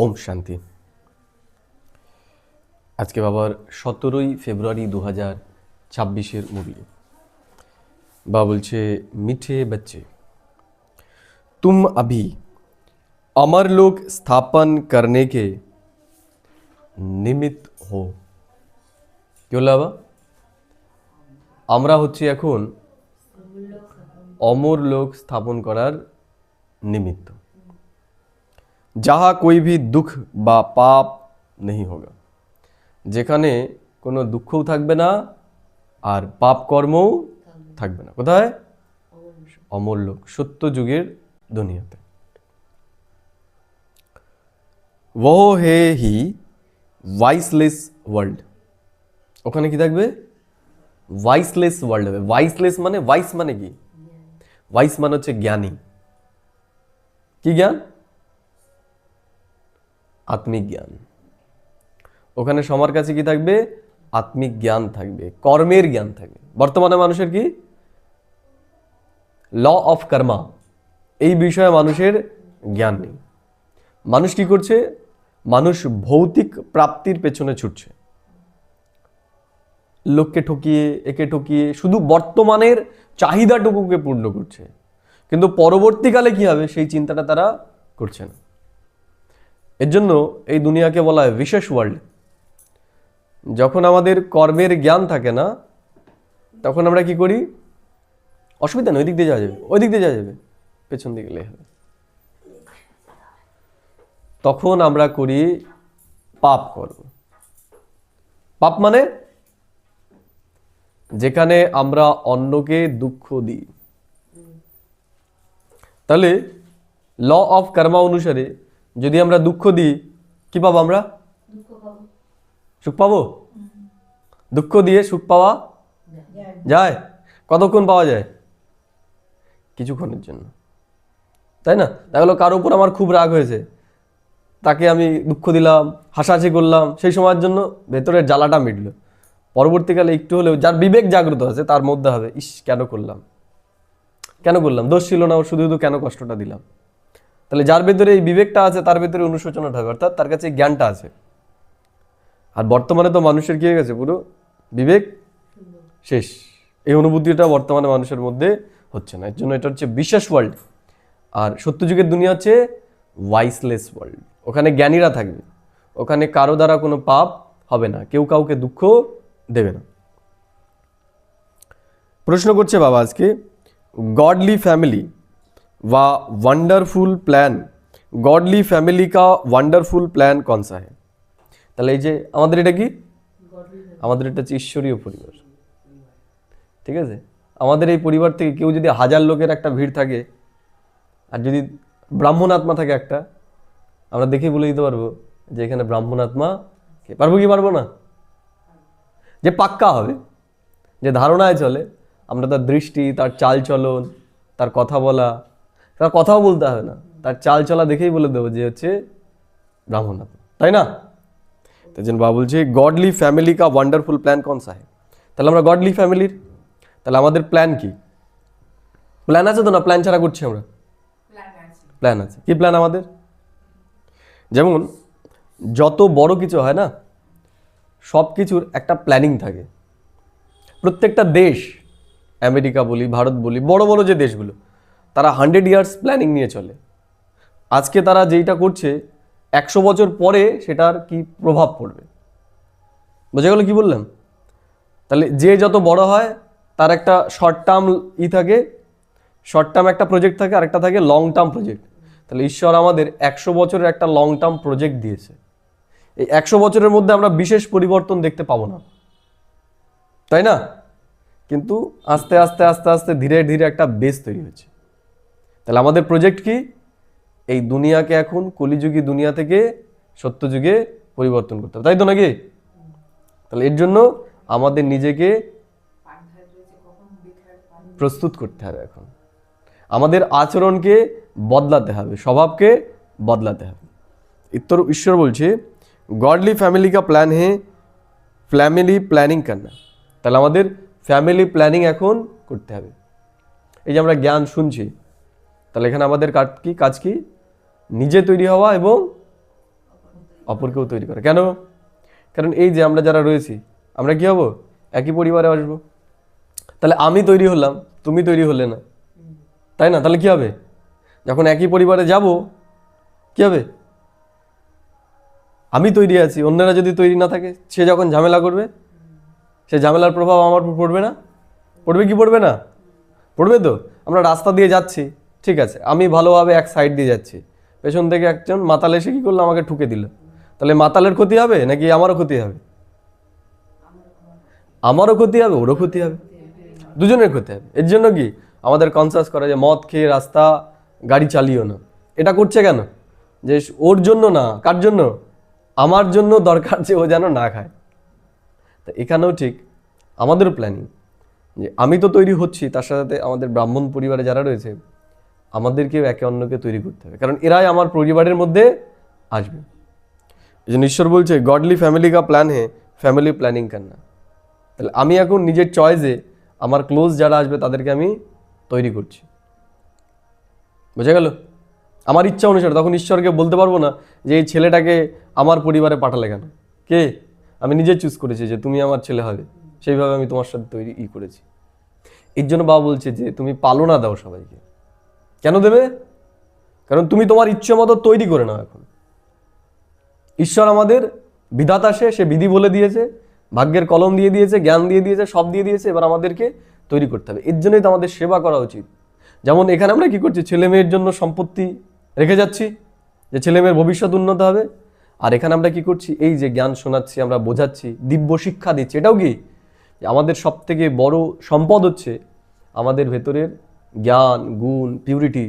ওম শান্তি। আজকে বাবার 17ই ফেব্রুয়ারি 2026 মুরলি। বাবা বলছে, মিঠে बच्चे तुम अभी अमर लोक स्थापन करने के निमित्त हो। কি হলো বাবা? আমরা হচ্ছে এখন অমর লোক স্থাপন করার নিমিত্ত। जहाँ कोई भी दुख বা পাপ नहीं होगा, যেখানে কোনো দুঃখও থাকবে না আর পাপ কর্মও থাকবে না। কোথায়? অমর লোক, সত্য যুগের দুনিয়াতে। वो है ही वाइसलेस वर्ल्ड। ওখানে কি থাকবে? वाइसलेस वर्ल्ड হবে। वाइसलेस মানে वाइस মানে কি? वाइस মানে হচ্ছে জ্ঞানী। কি জ্ঞান? আত্মিক জ্ঞান। ওখানে সবার কাছে কি থাকবে? আত্মিক জ্ঞান থাকবে, কর্মের জ্ঞান থাকবে। বর্তমানে মানুষের কি? ল অফ কর্মা, এই বিষয়ে মানুষের জ্ঞান নেই। মানুষ কি করছে? মানুষ ভৌতিক প্রাপ্তির পেছনে ছুটছে, লোককে ঠকিয়ে, একে ঠকিয়ে শুধু বর্তমানের চাহিদাটুকুকে পূর্ণ করছে, কিন্তু পরবর্তীকালে কি হবে সেই চিন্তাটা তারা করছে না। এর জন্য এই দুনিয়াকে বলা হয় বিশেষ ওয়ার্ল্ড। যখন আমাদের কর্মের জ্ঞান থাকে না, তখন আমরা কি করি? অসুবিধা নেই, ওই দিক দিয়ে যাওয়া যাবে, ওই দিক দিয়ে যাওয়া যাবে, পেছন দিকে গেলে হবে। তখন আমরা করি পাপ কর্ম। পাপ মানে যেখানে আমরা অন্যকে দুঃখ দিই। তাহলে ল অফ কর্মা অনুসারে যদি আমরা দুঃখ দিই, কি পাবো? আমরা সুখ পাবো। দুঃখ দিয়ে সুখ পাওয়া যায়? কতক্ষণ পাওয়া যায়? কিছুক্ষণের জন্য, তাই না? তাহলে কারো উপর আমার খুব রাগ হয়েছে, তাকে আমি দুঃখ দিলাম, হাসাহাসি করলাম, সেই সময়ের জন্য ভেতরের জ্বালাটা মিটলো। পরবর্তীকালে একটু হলেও যার বিবেক জাগ্রত আছে তার মধ্যে হবে, ইস কেন করলাম, কেন করলাম, দোষ ছিল না, ওর শুধু শুধু কেন কষ্টটা দিলাম। তাহলে যার ভেতরে এই বিবেকটা আছে তার ভেতরে অনুশোচনাটা হবে, অর্থাৎ তার কাছে জ্ঞানটা আছে। আর বর্তমানে তো মানুষের কি হয়ে গেছে? পুরো বিবেক শেষ। এই অনুভূতিটা বর্তমানে মানুষের মধ্যে হচ্ছে না। এর জন্য এটা হচ্ছে বিশেষ ওয়ার্ল্ড। আর সত্যযুগের দুনিয়া হচ্ছে ওয়াইসলেস ওয়ার্ল্ড। ওখানে জ্ঞানীরা থাকবে, ওখানে কারো দ্বারা কোনো পাপ হবে না, কেউ কাউকে দুঃখ দেবে না। প্রশ্ন করছে বাবা আজকে, गॉडली फैमिली व वंडरफुल प्लान, गॉडली फैमिली का वंडरफुल प्लान कौन सा है? তাহলে এই যে আমাদের এটা কি? আমাদের এটা হচ্ছে ঈশ্বরীয় পরিবার। ঠিক আছে? আমাদের এই পরিবার থেকে কেউ যদি 1000 লোকের একটা ভিড় থাকে আর যদি ব্রাহ্মণ আত্মা থাকে একটা, আমরা দেখেই বলে দিতে পারবো যে এখানে ব্রাহ্মণ আত্মা কে। পারবো কি পারবো না? যে পাক্কা হবে, যে ধারণায় চলে, আমরা তার দৃষ্টি, তার চাল চলন, তার কথা বলা, তার কথাও বলতে হবে না, তার চাল চলা দেখেই বলে দেবো যে হচ্ছে ব্রাহ্মণ আত্মা, তাই না? তাই জন্য বাবা বলছে গডলি ফ্যামিলি কা ওয়ান্ডারফুল প্ল্যান কোন সা है? তাহলে আমরা গডলি ফ্যামিলির, তাহলে আমাদের প্ল্যান কি? প্ল্যান আছে তো না? প্ল্যান ছাড়া করছি আমরা? প্ল্যান আছে। কি প্ল্যান আমাদের? যেমন যত বড় কিছু হয় না, সব কিছুর একটা প্ল্যানিং থাকে। প্রত্যেকটা দেশ, আমেরিকা বলি, ভারত বলি, বড় বড় যে দেশগুলো, তারা 100 ইয়ার্স প্ল্যানিং নিয়ে চলে। আজকে তারা যেইটা করছে 100 বছর পরে সেটার কি প্রভাব পড়বে। বোঝা গেল কি বললাম? তাহলে যে যত বড় হয় তার একটা শর্ট টার্ম থাকে, শর্ট টার্ম একটা প্রজেক্ট থাকে, আর একটা থাকে লং টার্ম প্রজেক্ট। তাহলে ঈশ্বর আমাদের 100 বছরের একটা লং টার্ম প্রজেক্ট দিয়েছে। এই 100 বছরের মধ্যে আমরা বিশেষ পরিবর্তন দেখতে পাবো না, তাই না? কিন্তু আস্তে আস্তে আস্তে আস্তে ধীরে ধীরে একটা বেস তৈরি হচ্ছে। তাহলে আমাদের প্রজেক্ট কি? এই দুনিয়াকে এখন কলিযুগী দুনিয়া থেকে সত্যযুগে পরিবর্তন করতে হবে, তাই তো নাকি? তাহলে এর জন্য আমাদের নিজেকে প্রস্তুত করতে হবে। এখন আমাদের আচরণকে বদলাতে হবে, স্বভাবকে বদলাতে হবে। ঈশ্বর বলছে গডলি ফ্যামিলি কা প্ল্যান হে ফ্যামিলি প্ল্যানিং করনা। তাহলে আমাদের ফ্যামিলি প্ল্যানিং এখন করতে হবে। এই যে আমরা জ্ঞান শুনছি, তাহলে এখানে আমাদের কাজ কি? নিজে তৈরি হওয়া এবং অপরকেও তৈরি করে। কেন? কারণ এই যে আমরা যারা রয়েছি, আমরা কি হব? একই পরিবারে আসবো। তাহলে আমি তৈরি হলাম, তুমি তৈরি হলে না, তাই না? তাহলে কি হবে? যখন একই পরিবারে যাব, কি হবে? আমি তৈরি আছি, অন্যরা যদি তৈরি না থাকে, সে যখন ঝামেলা করবে, সে ঝামেলার প্রভাব আমার উপর পড়বে না? পড়বে কি পড়বে না? পড়বে তো। আমরা রাস্তা দিয়ে যাচ্ছি, ঠিক আছে, আমি ভালোভাবে এক সাইড দিয়ে যাচ্ছি, পেছন থেকে একজন মাতাল এসে কি করলো, আমাকে ঠুকে দিল। তাহলে মাতালের ক্ষতি হবে নাকি আমারও ক্ষতি হবে? আমারও ক্ষতি হবে, ওরও ক্ষতি হবে, দুজনের ক্ষতি হবে। এর জন্য কি আমাদের কনসাস করা যে মদ খেয়ে রাস্তা গাড়ি চালিও না। এটা করছে কেন? যে ওর জন্য না, কার জন্য? আমার জন্য দরকার যে ও যেন না খায়। তা এখানেও ঠিক আমাদেরও প্ল্যানিং যে আমি তো তৈরি হচ্ছি, তার সাথে আমাদের ব্রাহ্মণ পরিবারে যারা রয়েছে আমাদেরকেও একে অন্যকে তৈরি করতে হবে, কারণ এরাই আমার পরিবারের মধ্যে আসবে। এই জন্য ঈশ্বর বলছে গডলি ফ্যামিলি কা প্ল্যান হে, ফ্যামিলি প্ল্যানিং করনা। তাহলে আমি এখন নিজের চয়েসে আমার ক্লোজ যারা আসবে তাদেরকে আমি তৈরি করছি, বুঝে গেল? আমার ইচ্ছা অনুসারে। তখন ঈশ্বরকে বলতে পারবো না যে এই ছেলেটাকে আমার পরিবারে পাঠালে কেন, কে? আমি নিজে চুজ করেছি যে তুমি আমার ছেলে হবে, সেইভাবে আমি তোমার সাথে তৈরি করেছি। এর জন্য বাবা বলছে যে তুমি পালনা দাও সবাইকে। কেন দেবে? কারণ তুমি তোমার ইচ্ছে মতো তৈরি করে নাও। এখন ঈশ্বর আমাদের বিধাতা, সে বিধি বলে দিয়েছে, ভাগ্যের কলম দিয়ে দিয়েছে, জ্ঞান দিয়ে দিয়েছে, সব দিয়ে দিয়েছে। এবার আমাদেরকে তৈরি করতে হবে। এর জন্যই তো আমাদের সেবা করা উচিত। যেমন এখানে আমরা কি করছি, ছেলে মেয়ের জন্য সম্পত্তি রেখে যাচ্ছি যে ছেলে মেয়ের ভবিষ্যৎ উন্নত হবে। আর এখানে আমরা কি করছি, এই যে জ্ঞান শোনাচ্ছি, আমরা বোঝাচ্ছি, দিব্য শিক্ষা দিচ্ছি। এটাও কি আমাদের সব থেকে বড় সম্পদ হচ্ছে আমাদের ভেতরের জ্ঞান, গুণ, পিউরিটি।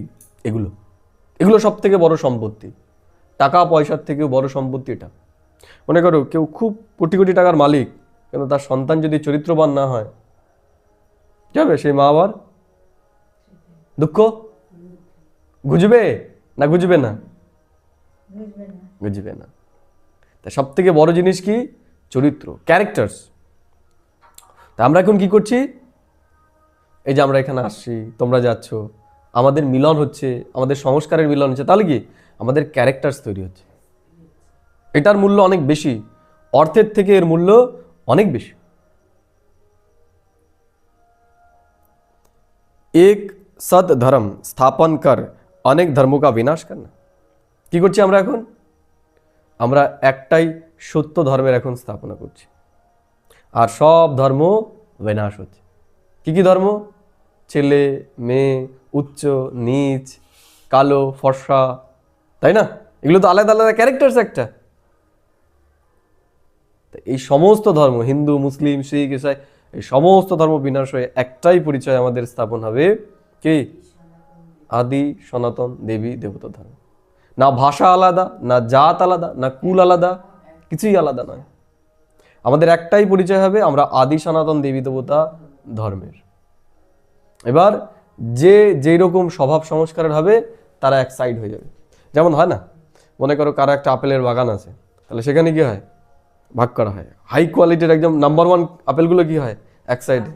এগুলো সব থেকে বড় সম্পত্তি। টাকা পয়সার থেকেও বড় সম্পত্তি এটা। মনে করো কেউ খুব কোটি কোটি টাকার মালিক, কিন্তু তার সন্তান যদি চরিত্রবান না হয়, কি হবে? সেই মা আবার দুঃখ গুজবে না, গুজবে না? বুঝবে না। তা সব থেকে বড় জিনিস কি? চরিত্র, ক্যারেক্টার্স। তা আমরা এখন কি করছি, এই যে আমরা এখানে আসছি, তোমরা যাচ্ছ, আমাদের মিলন হচ্ছে, আমাদের সংস্কারের মিলন হচ্ছে। তাহলে কি আমাদের ক্যারেক্টার্স তৈরি হচ্ছে। এটার মূল্য অনেক বেশি, অর্থের থেকে এর মূল্য অনেক বেশি। এক সৎ ধর্ম স্থাপন কর অনেক ধর্ম কা বিনাশ করনা। কি করছি আমরা এখন? আমরা একটাই সত্য ধর্মের এখন স্থাপনা করছি, আর সব ধর্ম বিনাশ হচ্ছে। কি কি ধর্ম? ছেলে মেয়ে, উচ্চ নিচ, কালো ফর্সা, তাই না? এগুলো তো আলাদা আলাদা ক্যারেক্টার্স একটা। এই সমস্ত ধর্ম, হিন্দু, মুসলিম, শিখ, ইসাই, এই সমস্ত ধর্ম বিনাশ হয়ে একটাই পরিচয় আমাদের স্থাপন হবে, কি? আদি সনাতন দেবী দেবতা ধর্ম। না ভাষা আলাদা, না জাত আলাদা, না কুল আলাদা, কিছুই আলাদা নয়। আমাদের একটাই পরিচয় হবে, আমরা আদি সনাতন দেবী দেবতা ধর্মের। এবার যে যেই রকম স্বভাব সংস্কারের হবে তারা এক সাইড হয়ে যাবে। যেমন হয় না, মনে করো কারো একটা আপেলের বাগান আছে, তাহলে সেখানে কি হয়? ভাগ করা হয়। হাই কোয়ালিটির একদম নাম্বার 1 আপেলগুলো কি হয়? এক সাইডে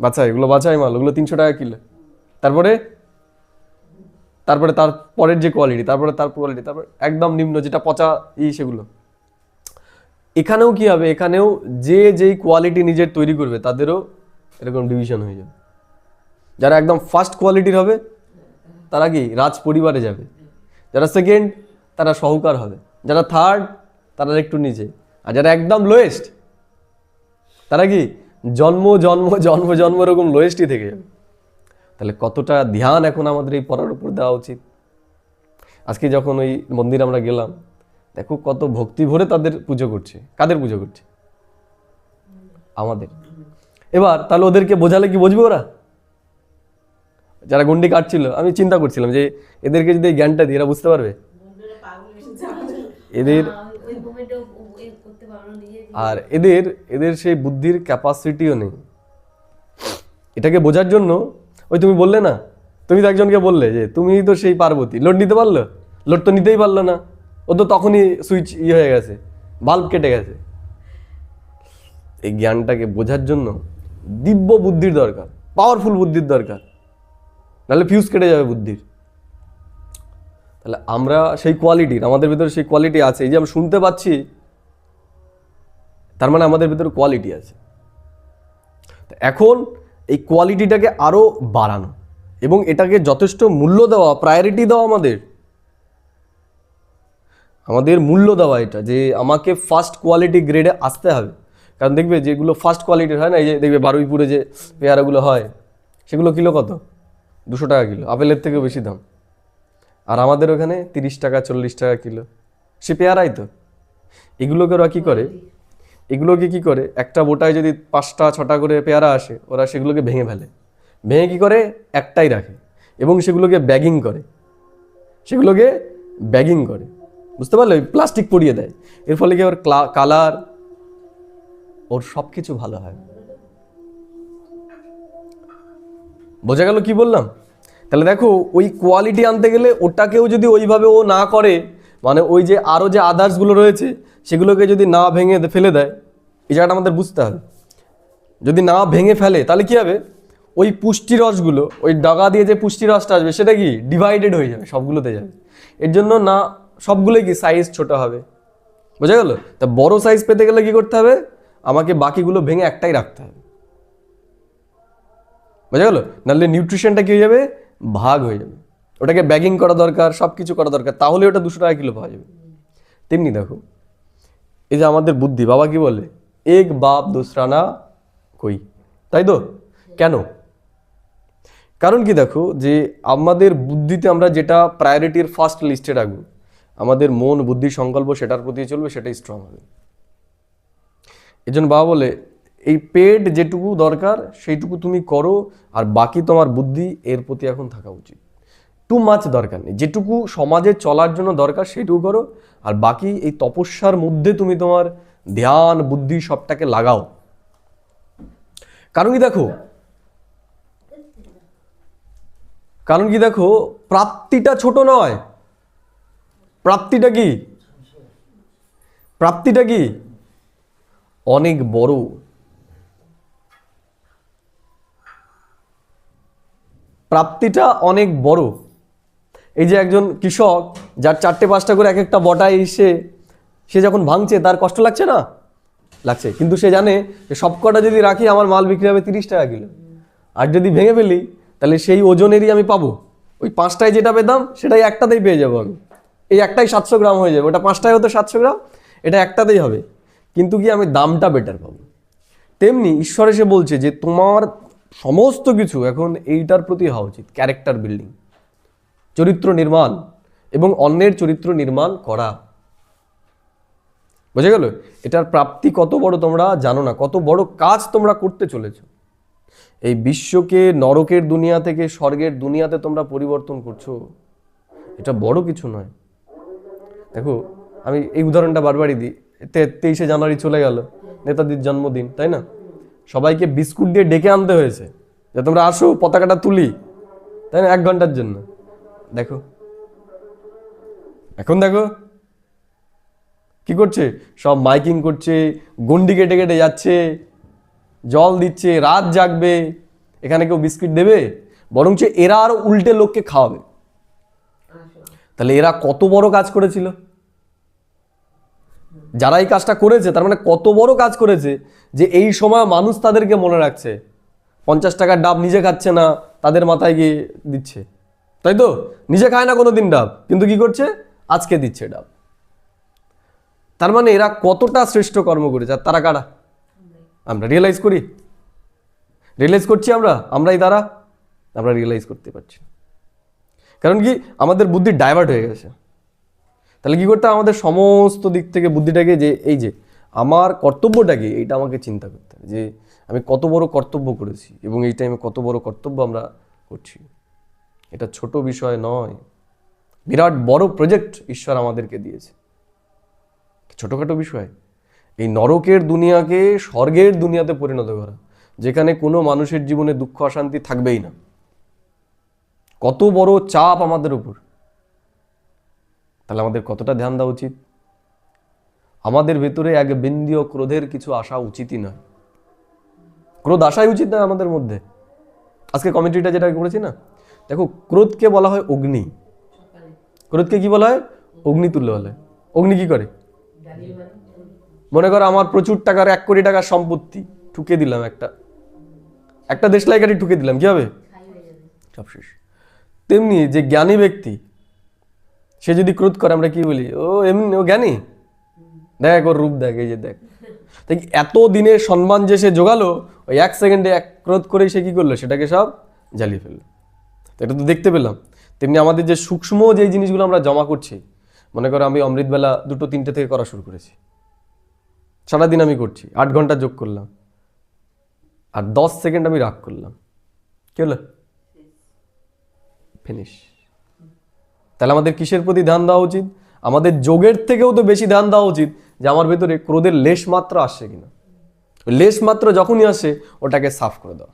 বাছাই, এগুলো বাছাই মাল, ওগুলো 300 টাকা কিলো। তারপরে তার পরের যে কোয়ালিটি, তারপরে তার কোয়ালিটি, তারপর একদম নিম্ন যেটা পচা সেগুলো। এখানেও কি হবে? এখানেও যে যেই কোয়ালিটি নিজের তৈরি করবে তাদেরও এরকম ডিভিশন হয়ে যাবে। যারা একদম ফার্স্ট কোয়ালিটির হবে তারা কি রাজ পরিবারে যাবে, যারা সেকেন্ড তারা সহকার হবে, যারা থার্ড তারা একটু নিচে, আর যারা একদম লোয়েস্ট তারা কি জন্ম জন্ম জন্ম জন্ম এরকম লোয়েস্টই থেকে যাবে। তাহলে কতটা ধ্যান এখন আমাদের এই পড়ার উপর দেওয়া উচিত। আজকে যখন ওই মন্দির আমরা গেলাম, দেখো কত ভক্তি ভরে তাদের পুজো করছে। কাদের পুজো করছে? আমাদের। এবার তাহলে ওদেরকে বোঝালে কি বুঝবে ওরা? যারা গন্ডি কাটছিল, আমি চিন্তা করছিলাম যে এদেরকে যদি এই জ্ঞানটা দিই এরা বুঝতে পারবে? এদের আর এদের সেই বুদ্ধির ক্যাপাসিটিও নেই এটাকে বোঝার জন্য। ওই তুমি বললে না, তুমি তো একজনকে বললে যে তুমি তো সেই পার্বতী, লোড নিতে পারলো? লোড তো নিতেই পারলো না, ও তো তখনই সুইচ হয়ে গেছে, বাল্ব কেটে গেছে। এই জ্ঞানটাকে বোঝার জন্য দিব্য বুদ্ধির দরকার, পাওয়ারফুল বুদ্ধির দরকার, নাহলে ফিউজ কেটে যাবে বুদ্ধির। তাহলে আমরা সেই কোয়ালিটির, আমাদের ভিতরে সেই কোয়ালিটি আছে, এই যে আমরা শুনতে পাচ্ছি, তার মানে আমাদের ভিতরে কোয়ালিটি আছে। এখন এই কোয়ালিটিটাকে আরও বাড়ানো এবং এটাকে যথেষ্ট মূল্য দেওয়া, প্রায়োরিটি দেওয়া, আমাদের মূল্য দেওয়া, এটা যে আমাকে ফার্স্ট কোয়ালিটি গ্রেডে আসতে হবে। কারণ দেখবে যেগুলো ফার্স্ট কোয়ালিটির হয় না, এই যে দেখবে বারুইপুরে যে পেয়ারাগুলো হয়, সেগুলো কিলো কত? 200 টাকা কিলো, আপেলের থেকেও বেশি দাম। আর আমাদের ওখানে 30 টাকা 40 টাকা কিলো, সে পেয়ারাই তো। এগুলোকে ওরা কী করে, এগুলোকে কী করে, একটা বোটায় যদি 5টা 6টা করে পেয়ারা আসে, ওরা সেগুলোকে ভেঙে ফেলে, ভেঙে কী করে, একটাই রাখে এবং সেগুলোকে ব্যাগিং করে, বুঝতে পারলে, প্লাস্টিক পরিয়ে দেয়। এর ফলে কি ওর কালার, ওর সব কিছু ভালো হয়। বোঝা গেল কি বললাম? তাহলে দেখো, ওই কোয়ালিটি আনতে গেলে ওটাকেও যদি ওইভাবে ও না করে, মানে ওই যে আরও যে আদার্সগুলো রয়েছে সেগুলোকে যদি না ভেঙে ফেলে দেয়, এই জায়গাটা আমাদের বুঝতে হবে। যদি না ভেঙে ফেলে তাহলে কি হবে, ওই পুষ্টি রসগুলো, ওই ডগা দিয়ে যে পুষ্টি রসটা আসবে সেটা কি ডিভাইডেড হয়ে যাবে, সবগুলোতে যাবে। এর জন্য না সবগুলোই কি সাইজ ছোট হবে, বোঝা গেল? তা বড় সাইজ পেতে গেলে কি করতে হবে, আমাকে বাকিগুলো ভেঙে একটাই রাখতে হবে, বোঝা গেল? নাহলে নিউট্রিশনটা কি হয়ে যাবে, ভাগ হয়ে যাবে। ওটাকে ব্যাগিং করা দরকার, সব কিছু করা দরকার, তাহলে ওটা 200 টাকা কিলো পাওয়া যাবে। তেমনি দেখো, এই যে আমাদের বুদ্ধি, বাবা কি বলে, এক বাপ দুসরা না কই, তাই তো? কেন? কারণ কি দেখো, যে আমাদের বুদ্ধিতে আমরা যেটা প্রায়োরিটির ফার্স্ট লিস্টে রাখবো, আমাদের মন বুদ্ধি সংকল্প সেটার প্রতি চলবে, সেটাই স্ট্রং হবে। এই জন্য বাবা বলে, এই পেট যেটুকু দরকার সেইটুকু তুমি করো, আর বাকি তোমার বুদ্ধি এর প্রতি এখন থাকা উচিত। টু মাচ দরকার নেই, যেটুকু সমাজে চলার জন্য দরকার সেইটুকু করো, আর বাকি এই তপস্যার মধ্যে তুমি তোমার ধ্যান বুদ্ধি সবটাকে লাগাও। কারণ কি দেখো, প্রাপ্তিটা ছোট নয়, প্রাপ্তিটা কি অনেক বড়। প্রাপ্তিটা অনেক বড়। এই যে একজন কৃষক, যার 4টে 5টা করে এক একটা বটায় এসে সে যখন ভাঙছে, তার কষ্ট লাগছে না? লাগছে। কিন্তু সে জানে যে সবকটা যদি রাখি আমার মাল বিক্রি হবে 30 টাকা কিলো, আর যদি ভেঙে ফেলি তাহলে সেই ওজনেরই আমি পাবো। ওই 5টায় যেটা পেতাম সেটাই একটাতেই পেয়ে যাবো আমি। এই একটাই 700 গ্রাম হয়ে যাবে, ওটা 5টায় হতো 700 গ্রাম, এটা একটাতেই হবে, কিন্তু কি আমি দামটা বেটার পাবো। তেমনি ঈশ্বর এসে বলছে যে তোমার সমস্ত কিছু এখন এইটার প্রতি হওয়া উচিত, ক্যারেক্টার বিল্ডিং, চরিত্র নির্মাণ এবং অন্যের চরিত্র নির্মাণ করা। বুঝে গেল? এটার প্রাপ্তি কত বড় তোমরা জানো না, কত বড় কাজ তোমরা করতে চলেছো। এই বিশ্বকে নরকের দুনিয়া থেকে স্বর্গের দুনিয়াতে তোমরা পরিবর্তন করছো, এটা বড় কিছু নয়। দেখো, আমি এই উদাহরণটা বারবারই দিই। 23শে জানুয়ারি চলে গেল, নেতাজির জন্মদিন, তাই না? সবাইকে বিস্কুট দিয়ে ডেকে আনতে হয়েছে যে তোমরা আসো, পতাকাটা তুলি, তাই না, 1 ঘন্টার জন্য। দেখো এখন দেখো কি করছে, সব মাইকিং করছে, গন্ডি কেটে কেটে যাচ্ছে, জল দিচ্ছে, রাত জাগবে, এখানে কেউ বিস্কিট দেবে? বরঞ্চ এরা আরো উল্টে লোককে খাওয়াবে। তাহলে এরা কত বড় কাজ করেছিল, যারা এই কাজটা করেছে তার মানে কত বড় কাজ করেছে, যে এই সময় মানুষ তাদেরকে মনে রাখছে। 50 টাকার ডাব নিজে খাচ্ছে না, তাদের মাথায় গিয়ে দিচ্ছে, তাই তো? নিজে খায় না কোনোদিন ডাব, কিন্তু কি করছে, আজকে দিচ্ছে ডাব। তার মানে এরা কতটা শ্রেষ্ঠ কর্ম করেছে। আর তারা কারা? আমরা রিয়েলাইজ করছি, আমরাই তারা, আমরা রিয়েলাইজ করতে পারছি। কারণ কি, আমাদের বুদ্ধি ডাইভার্ট হয়ে গেছে। তাহলে কি করতে হবে, আমাদের সমস্ত দিক থেকে বুদ্ধিটাকে, যে এই যে আমার কর্তব্যটাকে, এইটা আমাকে চিন্তা করতে হবে, যে আমি কত বড় কর্তব্য করেছি এবং এই টাইমে কত বড় কর্তব্য আমরা করছি। এটা ছোট বিষয় নয়, বিরাট বড় প্রজেক্ট ঈশ্বর আমাদেরকে দিয়েছে। ছোটখাটো বিষয়, এই নরকের দুনিয়াকে স্বর্গের দুনিয়াতে পরিণত করা, যেখানে কোনো মানুষের জীবনে দুঃখ অশান্তি থাকবেই না। কত বড় চাপ আমাদের উপর। তাহলে আমাদের কতটা ধ্যান দেওয়া উচিত। আমাদের ভেতরে এক বিন্দুও ক্রোধের কিছু আসা উচিতই নয়। ক্রোধ আসাই উচিত নয় আমাদের মধ্যে। আজকে কমিটিটা যেটা করেছি না, দেখো, ক্রোধকে বলা হয় অগ্নি, ক্রোধকে কি বলা হয়? অগ্নিতুল্য বলা হয়। অগ্নি কি করে? মনে করো আমার প্রচুর টাকার 1 কোটি টাকার সম্পত্তি ঠুকে দিলাম, একটা দেশলাই কাঠি ঠুকে দিলাম, কি হবে? সব শেষ। তেমনি যে জ্ঞানী ব্যক্তি সে যদি ক্রোধ করে আমরা কি বলি? ও এমনি, ও জ্ঞানী, দেখ ওর রূপ দেখ, এই যে দেখ। তাই এত দিনের সম্মান যে সে জোগালো, ওই 1 সেকেন্ডে এক ক্রোধ করেই সে কি করলো? সেটাকে সব জ্বালিয়ে ফেললো। তো এটা তো দেখতে পেলাম। তেমনি আমাদের যে সূক্ষ্ম যে জিনিসগুলো আমরা জমা করছি, মনে করো আমি অমৃতবেলা 2-3টে থেকে করা শুরু করেছি, সারাদিন আমি করছি, 8 ঘন্টা যোগ করলাম, আর 10 সেকেন্ড আমি রাগ করলাম, কি হলো? ফিনিশ। তাহলে আমাদের কিসের প্রতি ধ্যান দেওয়া উচিত? আমাদের যোগের থেকেও তো বেশি ধ্যান দেওয়া উচিত যে আমার ভেতরে ক্রোধের লেশ মাত্র আসছে কিনা। লেশ মাত্র যখনই আসে ওটাকে সাফ করে দাও।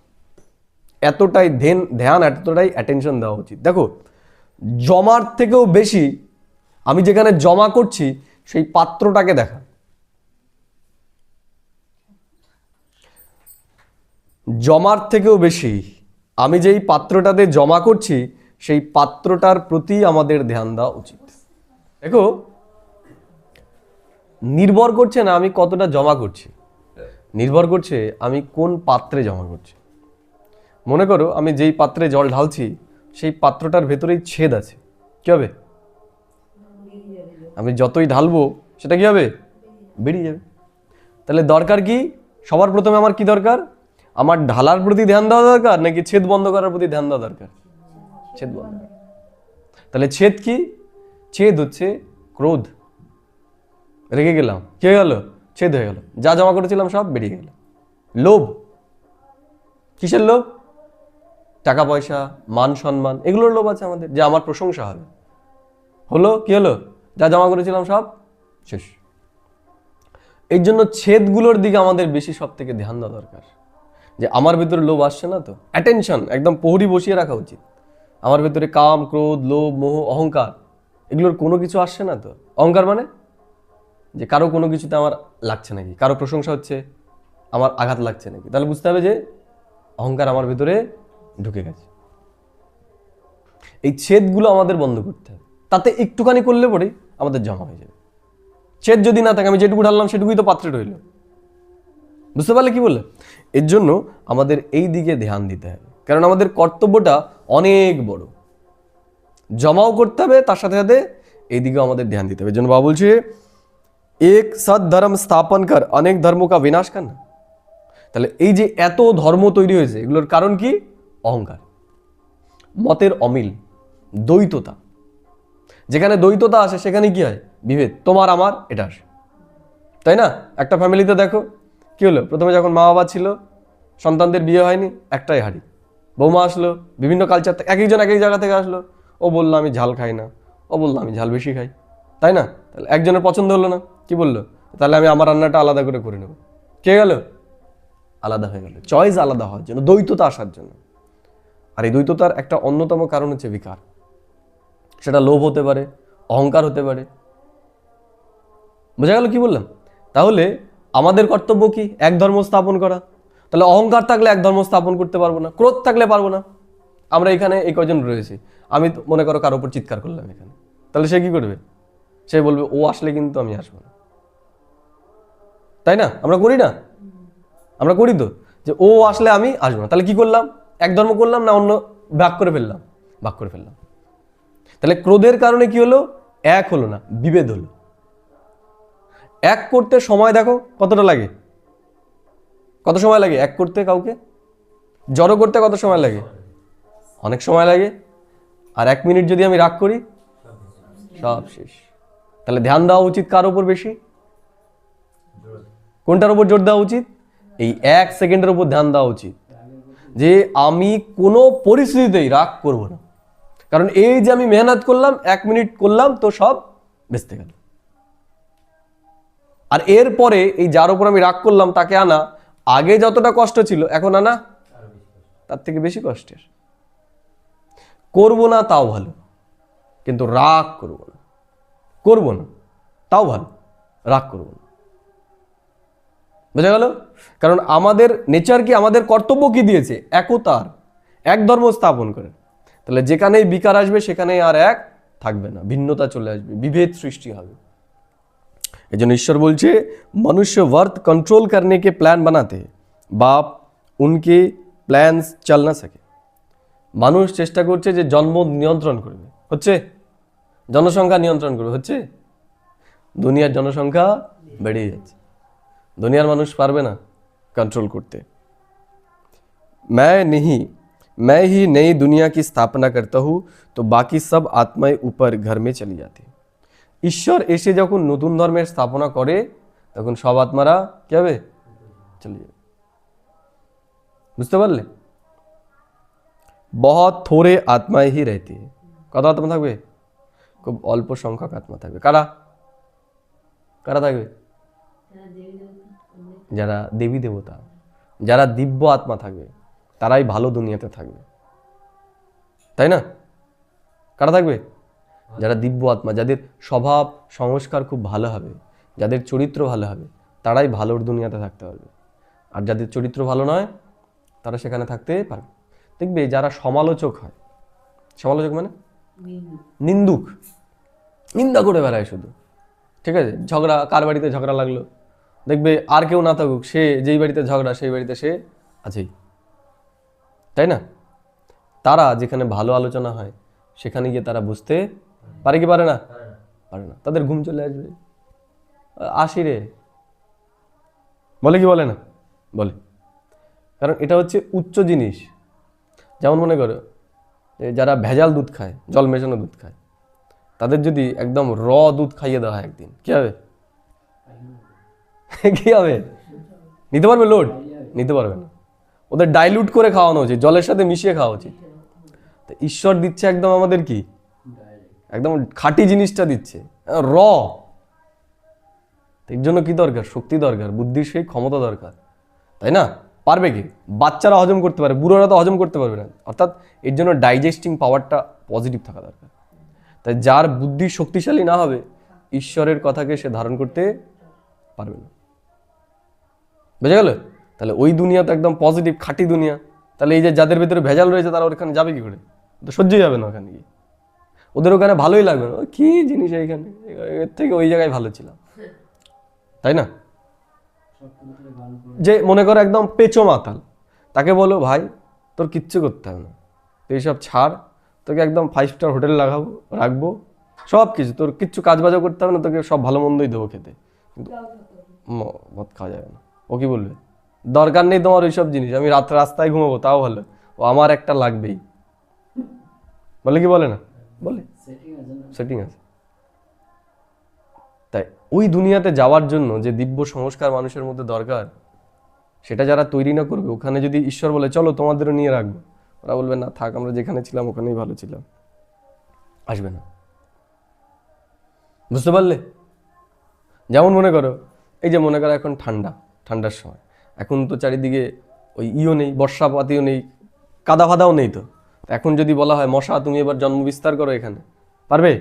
এতটাই ধ্যান, এতটাই অ্যাটেনশন দেওয়া উচিত। দেখো, জমার থেকেও বেশি আমি যেখানে জমা করছি সেই পাত্রটাকে দেখা। জমার থেকেও বেশি আমি যেই পাত্রটাতে জমা করছি সেই পাত্রটার প্রতি আমাদের ধ্যান দেওয়া উচিত। দেখো, নির্ভর করছে না আমি কতটা জমা করছি, নির্ভর করছে আমি কোন পাত্রে জমা করছি। মনে করো আমি যেই পাত্রে জল ঢালছি সেই পাত্রটার ভেতরেই ছেদ আছে, কি হবে? আমি যতই ঢালবো সেটা কি হবে? বেরিয়ে যাবে। তাহলে দরকার কি? সবার প্রথমে আমার কি দরকার? আমার ঢালার প্রতি ধ্যান দেওয়া দরকার নাকি ছেদ বন্ধ করার প্রতি ধ্যান দেওয়া দরকার? ছেদ বন্ধ। তাহলে ছেদ কি? ছেদ হচ্ছে ক্রোধ। রেগে গেলাম, কি হয়ে গেল? ছেদ হয়ে গেল, যা জমা করেছিলাম সব বেরিয়ে গেল। লোভ, কিসের লোভ? টাকা পয়সা, মান সম্মান, এগুলোর লোভ আছে আমাদের, যে আমার প্রশংসা হবে। হলো, কি হলো? যা জমা করেছিলাম সব শেষ। এই জন্য ছেদগুলোর দিকে আমাদের বেশি সব থেকে ধ্যান দেওয়া দরকার। যে আমার ভেতরে লোভ আসছে না তো, অ্যাটেনশন একদম প্রহরী বসিয়ে রাখা উচিত। আমার ভেতরে কাম, ক্রোধ, লোভ, মোহ, অহংকার, এগুলোর কোনো কিছু আসছে না তো। অহংকার মানে যে কারো কোনো কিছুতে আমার লাগছে নাকি, কারো প্রশংসা হচ্ছে আমার আঘাত লাগছে নাকি, তাহলে বুঝতে হবে যে অহংকার আমার ভেতরে ঢুকে গেছে। এই ছেদগুলো আমাদের বন্ধ করতে হবে। তাতে একটুখানি করলে পরে আমাদের জমা হয়ে যাবে। ছেদ যদি না থাকে, আমি যেটুকু ঢাললাম সেটুকুই তো পাত্রে রইল। বুঝতে পারলে কি বললে? এর জন্য আমাদের এই দিকে ধ্যান দিতে হবে, কারণ আমাদের কর্তব্যটা অনেক বড়। জমাও করতে হবে, তার সাথে সাথে এই দিকেও আমাদের ধ্যান দিতে হবে। এর জন্য বাবা বলছে এক সৎ ধর্ম স্থাপন কর, অনেক ধর্ম কা বিনাশ কর না। তাহলে এই যে এত ধর্ম তৈরি হয়েছে, এগুলোর কারণ কি? অহংকার, মতের অমিল, দ্বৈততা। যেখানে দ্বৈততা আসে সেখানে কি হয়? বিভেদ, তোমার আমার এটা আসে, তাই না? একটা ফ্যামিলিতে দেখো কি হলো, প্রথমে যখন মা বাবা ছিল, সন্তানদের বিয়ে হয়নি, একটাই হাঁড়ি। বৌমা আসলো, বিভিন্ন কালচার থেকে, এক একজন এক এক জায়গা থেকে আসলো। ও বললো আমি ঝাল খাই না, ও বললো আমি ঝাল বেশি খাই, তাই না? তাহলে একজনের পছন্দ হলো না, কি বললো? তাহলে আমি আমার রান্নাটা আলাদা করে নেব। কে গেল? আলাদা হয়ে গেল। চয়েস আলাদা হওয়ার জন্য, দ্বৈততা আসার জন্য। আর এই দ্বৈততার একটা অন্যতম কারণ হচ্ছে বিকার। সেটা লোভ হতে পারে, অহংকার হতে পারে। বোঝা গেল কি বললাম? তাহলে আমাদের কর্তব্য কি? এক ধর্ম স্থাপন করা। তাহলে অহংকার থাকলে এক ধর্ম স্থাপন করতে পারবো না, ক্রোধ থাকলে পারবো না। আমরা এখানে এই কজন রয়েছি, আমি মনে করো কারোর উপর চিৎকার করলাম এখানে, তাহলে সে কি করবে? সে বলবে ও আসলে কিন্তু আমি আসবো না, তাই না? আমরা করি না? আমরা করি তো, যে ও আসলে আমি আসবো না। তাহলে কি করলাম? এক ধর্ম করলাম না অন্য ভাগ করে ফেললাম? ভাগ করে ফেললাম। তাহলে ক্রোধের কারণে কি হলো? এক হলো না, বিভেদ হলো। এক করতে সময় দেখো কতটা লাগে, কত সময় লাগে এক করতে? কাউকে জড়ো করতে কত সময় লাগে? অনেক সময় লাগে। আর 1 মিনিট যদি আমি রাগ করি, সব শেষ। তাহলে ধ্যান দেওয়া উচিত কার উপর বেশি? কোনটার উপর জোর দেওয়া উচিত? এই 1 সেকেন্ডের উপর ধ্যান দেওয়া উচিত, যে আমি কোনো পরিস্থিতিতেই রাগ করব না। কারণ এই যে আমি মেহনত করলাম, 1 মিনিট করলাম, তো সব বেঁচতে গেল। আর এরপরে এই যার উপর আমি রাগ করলাম তাকে আনা, আগে যতটা কষ্ট ছিল এখন আনা তার থেকে বেশি কষ্টের। করবো না তাও ভালো, কিন্তু রাগ করবো না। করবো না তাও ভালো, রাগ করবো না। বোঝা গেল? কারণ আমাদের নেচার কি, আমাদের কর্তব্য কি দিয়েছে? একতার, এক ধর্ম স্থাপন করে। তাহলে যেখানেই বিকার আসবে সেখানেই আর এক থাকবে না, ভিন্নতা চলে আসবে, বিভেদ সৃষ্টি হবে। এই জন্য ঈশ্বর বলছে मनुष्य वर्थ कंट्रोल करने के प्लान बनाते हैं, बाप उनके प्लान्स चल ना सके। মানুষ চেষ্টা করছে যে জন্ম নিয়ন্ত্রণ করবে, হচ্ছে? জনসংখ্যা নিয়ন্ত্রণ করবে, হচ্ছে? দুনিয়ার জনসংখ্যা বেড়ে যাচ্ছে, দুনিয়ার মানুষ পারবে না कंट्रोल করতে। मैं ही नई दुनिया की स्थापना करता हूँ तो बाकी सब आत्माएं ऊपर घर में चली जाती। ঈশ্বর এসে যখন নতুন ধর্মের স্থাপনা করে তখন সব আত্মারা কি হবে? চলে যাবে। বুঝতে পারলে? बहुत थोड़े आत्माएं ही रहती है। কত আত্মা থাকবে? খুব অল্প সংখ্যক আত্মা থাকবে। কারা কারা থাকবে? যারা দেবী দেবতা, যারা দিব্য আত্মা থাকবে, তারাই ভালো দুনিয়াতে থাকবে, তাই না? কারা থাকবে? যারা দিব্য আত্মা, যাদের স্বভাব সংস্কার খুব ভালো হবে, যাদের চরিত্র ভালো হবে, তারাই ভালোর দুনিয়াতে থাকতে পারবে। আর যাদের চরিত্র ভালো নয় তারা সেখানে থাকতে পারবে। দেখবে যারা সমালোচক হয়, সমালোচক মানে নিন্দুক, নিন্দা করে বেড়ায় শুধু, ঠিক আছে? ঝগড়া, কার বাড়িতে ঝগড়া লাগলো, দেখবে আর কেউ না থাকুক, সে যেই বাড়িতে ঝগড়া সেই বাড়িতে সে আছেই, তাই না? তারা যেখানে ভালো আলোচনা হয় সেখানে গিয়ে তারা বুঝতে পারে কি পারে না? পারে না। তাদের ঘুম চলে আসবে, আসি রে বলে কি বলে না? বলে। কারণ এটা হচ্ছে উচ্চ জিনিস। যেমন মনে করো যারা ভেজাল দুধ খায়, জল মেশানো দুধ খায়, তাদের যদি একদম র দুধ খাইয়ে দেওয়া হয় একদিন, কি হবে? কি হবে? নিতে পারবে লোড? নিতে পারবে না। ওদের ডাইলুট করে খাওয়ানো উচিত, জলের সাথে মিশিয়ে খাওয়া উচিত। তো ঈশ্বর দিচ্ছে একদম আমাদের কি, একদম খাঁটি জিনিসটা দিচ্ছে, র। এর জন্য কি দরকার? শক্তি দরকার, বুদ্ধির সেই ক্ষমতা দরকার, তাই না? পারবে কি? বাচ্চারা হজম করতে পারে, বুড়োরা তো হজম করতে পারবে না। অর্থাৎ এর জন্য ডাইজেস্টিং পাওয়ারটা পজিটিভ থাকা দরকার। তাই যার বুদ্ধি শক্তিশালী না হবে, ঈশ্বরের কথাকে সে ধারণ করতে পারবে না। বুঝে গেল? তাহলে ওই দুনিয়া তো একদম পজিটিভ খাঁটি দুনিয়া। তাহলে এই যে যাদের ভিতরে ভেজাল রয়েছে তারা ওখানে যাবে কি করে? তো সহ্যই যাবে না ওখানে গিয়ে, ওদের ওখানে ভালোই লাগবে না। কি জিনিস এইখানে, এর থেকে ওই জায়গায় ভালো ছিলাম, তাই না? যে মনে করো একদম পেচো মাতাল, তাকে বলো ভাই তোর কিচ্ছু করতে হবে না, তুই এইসব ছাড়, তোকে একদম 5 স্টার হোটেলে রাখবো, সব কিছু, তোর কিচ্ছু কাজ বাজও করতে হবে না, তোকে সব ভালো মন্দই দেবো খেতে, কিন্তু মদ খাওয়া যাবে না। ও কি বলবে? দরকার নেই তোমার ওইসব জিনিস, আমি রাস্তায় ঘুমাবো তাও ভালো, ও আমার একটা লাগবেই। বলে কি বলে না? বলে। সেটিং আছে। তাই ওই দুনিয়াতে যাওয়ার জন্য যে দিব্য সংস্কার মানুষের মধ্যে দরকার, সেটা যারা তৈরি না করবে, ওখানে যদি ঈশ্বর বলে চলো তোমাদেরও নিয়ে রাখবো, ওরা বলবে না থাক, আমরা যেখানে ছিলাম ওখানেই ভালো ছিলাম, আসবে না। বুঝতে পারলে? যেমন মনে করো এই যে মনে করো এখন ঠান্ডার সময়, এখন তো চারিদিকে ওই নেই, বর্ষাপাতিও নেই, কাদা ফাদাও নেই। তো এখন যদি বলা হয় মশা তুমি এবার জন্ম বিস্তার করো এখানে, পারবে?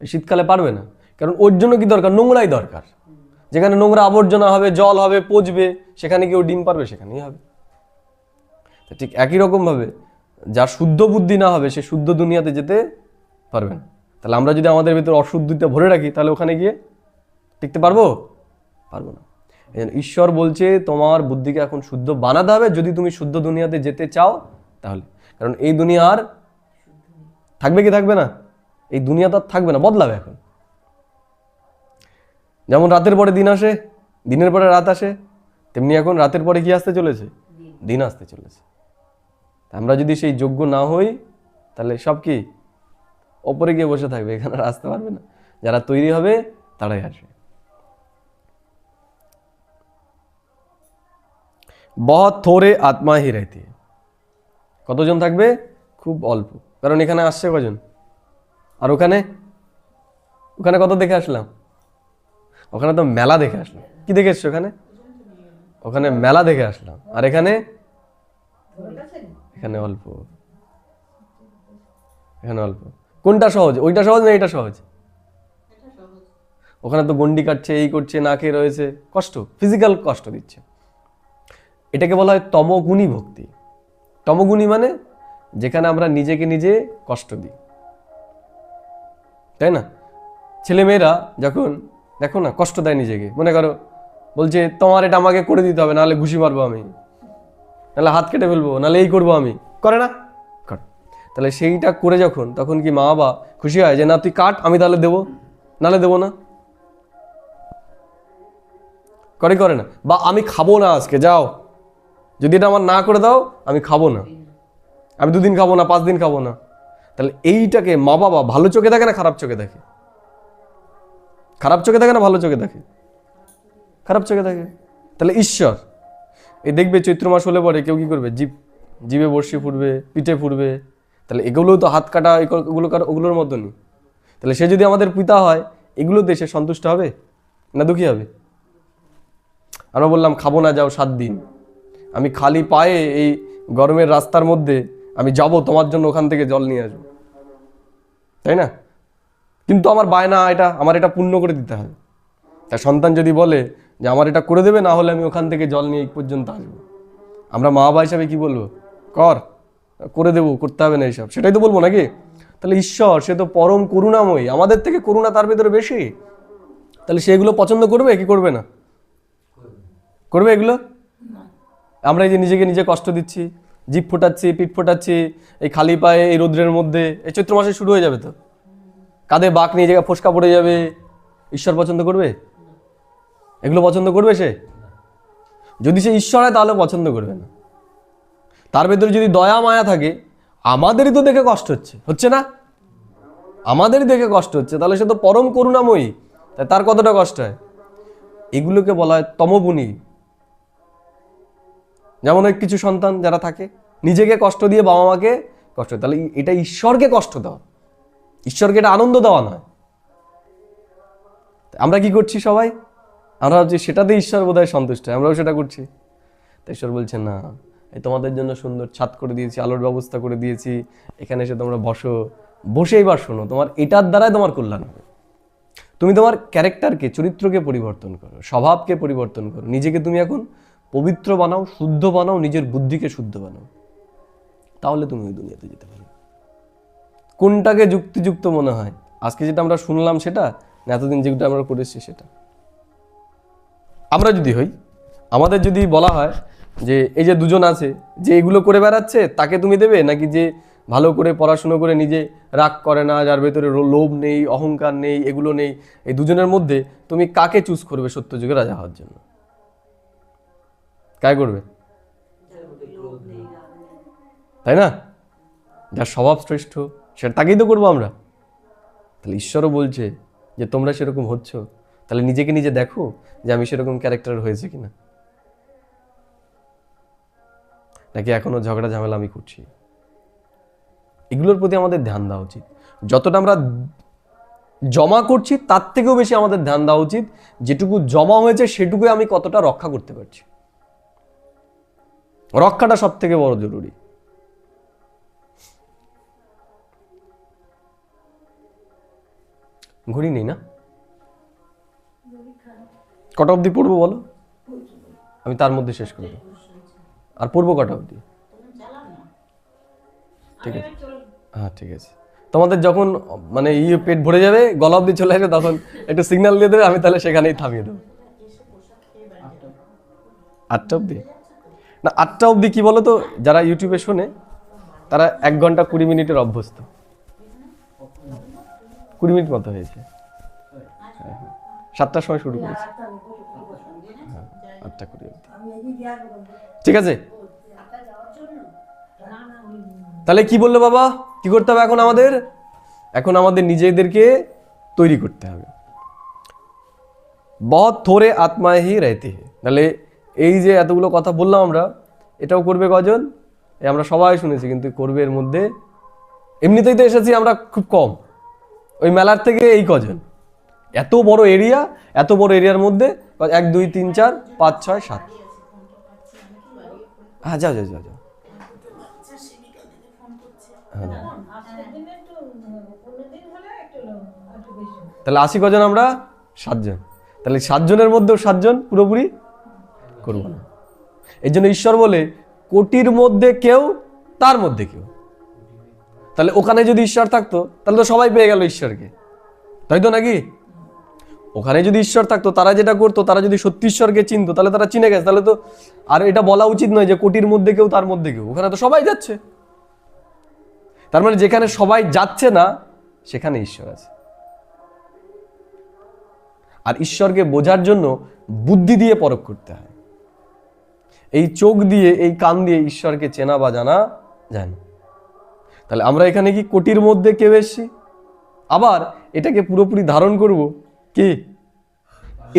শীতকালে পারবে না। কারণ ওর জন্য কি দরকার? নোংরাই দরকার। যেখানে নোংরা আবর্জনা হবে, জল হবে, পচবে, সেখানে কি ও ডিম পারবে? সেখানেই হবে। ঠিক একই রকম ভাবে যার শুদ্ধ বুদ্ধি না হবে, সে শুদ্ধ দুনিয়াতে যেতে পারবে না। তাহলে আমরা যদি আমাদের ভিতরে অশুদ্ধিতে ভরে রাখি, তাহলে ওখানে গিয়ে টিকতে পারবো? পারবো না। ঈশ্বর বলছে তোমার বুদ্ধিকে এখন শুদ্ধ বানাতে হবে যদি তুমি শুদ্ধ দুনিয়াতে যেতে চাও তাহলে। কারণ এই দুনিয়া আর থাকবে কি থাকবে না? এই দুনিয়া তো আর থাকবে না, বদলাবে এখন। যেমন রাতের পরে দিন আসে, দিনের পরে রাত আসে, তেমনি এখন রাতের পরে কি আসতে চলেছে? দিন আসতে চলেছে। আমরা যদি সেই যোগ্য না হই, তাহলে সব কি ওপরে গিয়ে বসে থাকবে, এখানে আর আসতে পারবে না। যারা তৈরি হবে তারাই আসবে। बहुत थोड़े आत्मा ही रहती है। কতজন থাকবে? খুব অল্প। কারণ এখানে আসছে কজন? আর ওখানে কত দেখে আসলাম? ওখানে তো মেলা দেখে আসলাম। কি দেখে এসছো ওখানে? ওখানে মেলা দেখে আসলাম। আর এখানে অল্প। এখানে অল্প। কোনটা সহজ? ওইটা সহজ না এটা সহজ? ওখানে তো গন্ডি কাটছে, এই করছে, না খেয়ে রয়েছে, কষ্ট, ফিজিক্যাল কষ্ট দিচ্ছে। এটাকে বলা হয় তমগুণী ভক্তি। তমগুণী মানে যেখানে আমরা নিজেকে নিজে কষ্ট দিই। তাই না? ছেলেমেয়েরা যখন দেখো না কষ্ট দেয় নিজেকে, মনে করো বলছে তোমার এটা আমাকে করে দিতে হবে, নাহলে ঘুষি মারবো আমি, নাহলে হাত কেটে ফেলবো, নাহলে এই করবো আমি, করে না? করে। তাহলে সেইটা করে যখন, তখন কি মা বাবা খুশি হয় যে না তুই কাট, আমি তাহলে দেবো, নাহলে দেবো না? করে না? বা আমি খাবো না আজকে, যাও, যদি এটা আমার না করে দাও আমি খাবো না, আমি 2 দিন খাবো না, 5 দিন খাবো না। তাহলে এইটাকে মা বাবা ভালো চোখে দেখে না খারাপ চোখে দেখে? খারাপ চোখে দেখে না ভালো চোখে দেখে? খারাপ চোখে দেখে। তাহলে ঈশ্বর এই দেখবে চৈত্র মাস হলে পরে কেউ কি করবে, জিভে বড়শি ফুটবে, পিঠে ফুটবে। তাহলে এগুলোও তো হাত কাটা, ওগুলোর মতনই। তাহলে সে যদি আমাদের পিতা হয়, এগুলো দেশে সন্তুষ্ট হবে না দুঃখী হবে? আমরা বললাম খাবো না, যাও 7 দিন, আমি খালি পায়ে এই গরমের রাস্তার মধ্যে আমি যাব তোমার জন্য, ওখান থেকে জল নিয়ে আসবো, তাই না? কিন্তু আমার বায়না এটা, আমার এটা পূর্ণ করে দিতে হবে। তার সন্তান যদি বলে যে আমার এটা করে দেবে, না হলে আমি ওখান থেকে জল নিয়ে এই পর্যন্ত আসবো, আমরা মা বাবা হিসাবে কি বলবো? করে দেবো, করতে হবে না এইসব, সেটাই তো বলবো নাকি? তাহলে ঈশ্বর সে তো পরম করুণাময়ী, আমাদের থেকে করুণা তার ভেতরে বেশি। তাহলে সে এগুলো পছন্দ করবে কি করবে না? করবে এগুলো? আমরা এই যে নিজেকে নিজে কষ্ট দিচ্ছি, জিভ ফোটাচ্ছি, পিঠ ফোটাচ্ছি, এই খালি পায়ে এই রোদ্রের মধ্যে, এই চৈত্র মাসে শুরু হয়ে যাবে তো, কাঁধে বাঁক নিয়ে জায়গায় ফোসকা পড়ে যাবে, ঈশ্বর পছন্দ করবে? এগুলো পছন্দ করবে সে? যদি সে ঈশ্বর হয় তাহলে পছন্দ করবে না। তার ভেতরে যদি দয়া মায়া থাকে, আমাদেরই তো দেখে কষ্ট হচ্ছে না? আমাদেরই দেখে কষ্ট হচ্ছে, তাহলে সে তো পরম করুণাময়ী, তাই তার কতটা কষ্ট হয়? এগুলোকে বলা হয় তমগুণী। যেমন ওই কিছু সন্তান যারা থাকে নিজেকে কষ্ট দিয়ে বাবা মাকে কষ্ট, তাহলে এটা ঈশ্বরকে কষ্ট দেওয়া, ঈশ্বরকে এটা আনন্দ দেওয়া নয়। আমরা কি করছি সবাই? আমরা ভাবছি সেটাতে ঈশ্বর বোধহয় সন্তুষ্ট, আমরাও সেটা করছি। তাই ঈশ্বর বলছেন না, এই তোমাদের জন্য সুন্দর ছাদ করে দিয়েছি, আলোর ব্যবস্থা করে দিয়েছি, এখানে এসে তোমরা বসেই বা শোনো, তোমার এটার দ্বারাই তোমার কল্যাণ হবে। তুমি তোমার ক্যারেক্টারকে, চরিত্রকে পরিবর্তন করো, স্বভাবকে পরিবর্তন করো, নিজেকে তুমি এখন পবিত্র বানাও, শুদ্ধ বানাও, নিজের বুদ্ধিকে শুদ্ধ বানাও, তাহলে তুমি ওই দুনিয়াতে যেতে পারবে। কোনটাকে যুক্তিযুক্ত মনে হয়? আজকে যেটা আমরা শুনলাম সেটা, না এতদিন যেটা আমরা করেছি সেটা? আমরা যদি হই, আমাদের যদি বলা হয় যে এই যে দুজন আছে, যে এগুলো করে বেড়াচ্ছে তাকে তুমি দেবে, নাকি যে ভালো করে পড়াশুনো করে নিজে রাগ করে না, যার ভেতরে লোভ নেই, অহংকার নেই, এগুলো নেই, এই দুজনের মধ্যে তুমি কাকে চুজ করবে সত্যযুগে রাজা হওয়ার জন্য? কাকে করবে? তাই না? যার স্বভাব শ্রেষ্ঠ সেটা তাকেই তো করবো আমরা। তাহলে ঈশ্বরও বলছে যে তোমরা সেরকম হচ্ছ, তাহলে নিজেকে নিজে দেখো যে আমি সেরকম ক্যারেক্টার হয়েছে কিনা, নাকি এখনো ঝগড়া ঝামেলা আমি করছি। এগুলোর প্রতি আমাদের ধ্যান দেওয়া উচিত। যতটা আমরা জমা করছি তার থেকেও বেশি আমাদের ধ্যান দেওয়া উচিত যেটুকু জমা হয়েছে সেটুকুই আমি কতটা রক্ষা করতে পারছি। রক্ষাটা সব থেকে বড় জরুরি। ঘড়ি নেই না? কটা অবধি পড়বো বলো, আমি তার মধ্যে শেষ করবো। আর পড়বো কটা অবধি? ঠিক আছে, হ্যাঁ ঠিক আছে। তোমাদের যখন মানে পেট ভরে যাবে, গলা অবধি চলে আসবে, তখন একটু সিগন্যাল দিয়ে দেবে, আমি তাহলে সেখানেই থামিয়ে দেবো। 8টা অবধি না, 8টা অবধি কি বলো তো, যারা ইউটিউবে শোনে তারা 1 ঘন্টা 20 মিনিটের অভ্যস্ত। 20 মিনিট মতো হয়েছে। 7টার সময় শুরু করেছি, 8টা 20 অবধি। ঠিক আছে, তাহলে কি বললো বাবা, কি করতে হবে এখন আমাদের? এখন আমাদের নিজেদেরকে তৈরি করতে হবে। বহুত থোড়ে আত্মায় হি রহতে হে। তাহলে এই যে এতগুলো কথা বললাম আমরা, এটাও করবে কজন? আমরা সবাই শুনেছি, কিন্তু করবে এর মধ্যে, এমনিতেই তো এসেছি আমরা খুব কম, ওই মেলার থেকে এই কজন। এত বড় এরিয়া, এত বড় এরিয়ার মধ্যে 1 2 3 4 5 6 7। হ্যাঁ যাও যাও যাও যাও। তাহলে 80 কজন আমরা? 7 জন। তাহলে 7 জনের মধ্যেও 7 জন পুরোপুরি করবো না। এই জন্য ঈশ্বর বলে কোটির মধ্যে কেউ, তার মধ্যে কেউ। তাহলে ওখানে যদি ঈশ্বর থাকতো তাহলে তো সবাই পেয়ে গেল ঈশ্বরকে, তাই তো নাকি? ওখানে যদি ঈশ্বর থাকতো, তারা যেটা করতো, তারা যদি সত্যি ঈশ্বরকে চিনতো, তাহলে তারা চিনে গেছে। তাহলে তো আর এটা বলা উচিত নয় যে কোটির মধ্যে কেউ, তার মধ্যে কেউ। ওখানে তো সবাই যাচ্ছে। তার মানে যেখানে সবাই যাচ্ছে না, সেখানে ঈশ্বর আছে। আর ঈশ্বরকে বোঝার জন্য বুদ্ধি দিয়ে পরখ করতে হয়। এই চোখ দিয়ে, এই কান দিয়ে ঈশ্বরকে চেনা বা জানা যায় না। তাহলে আমরা এখানে কি কোটির মধ্যে কেউ এসছি? আবার এটাকে পুরোপুরি ধারণ করব কি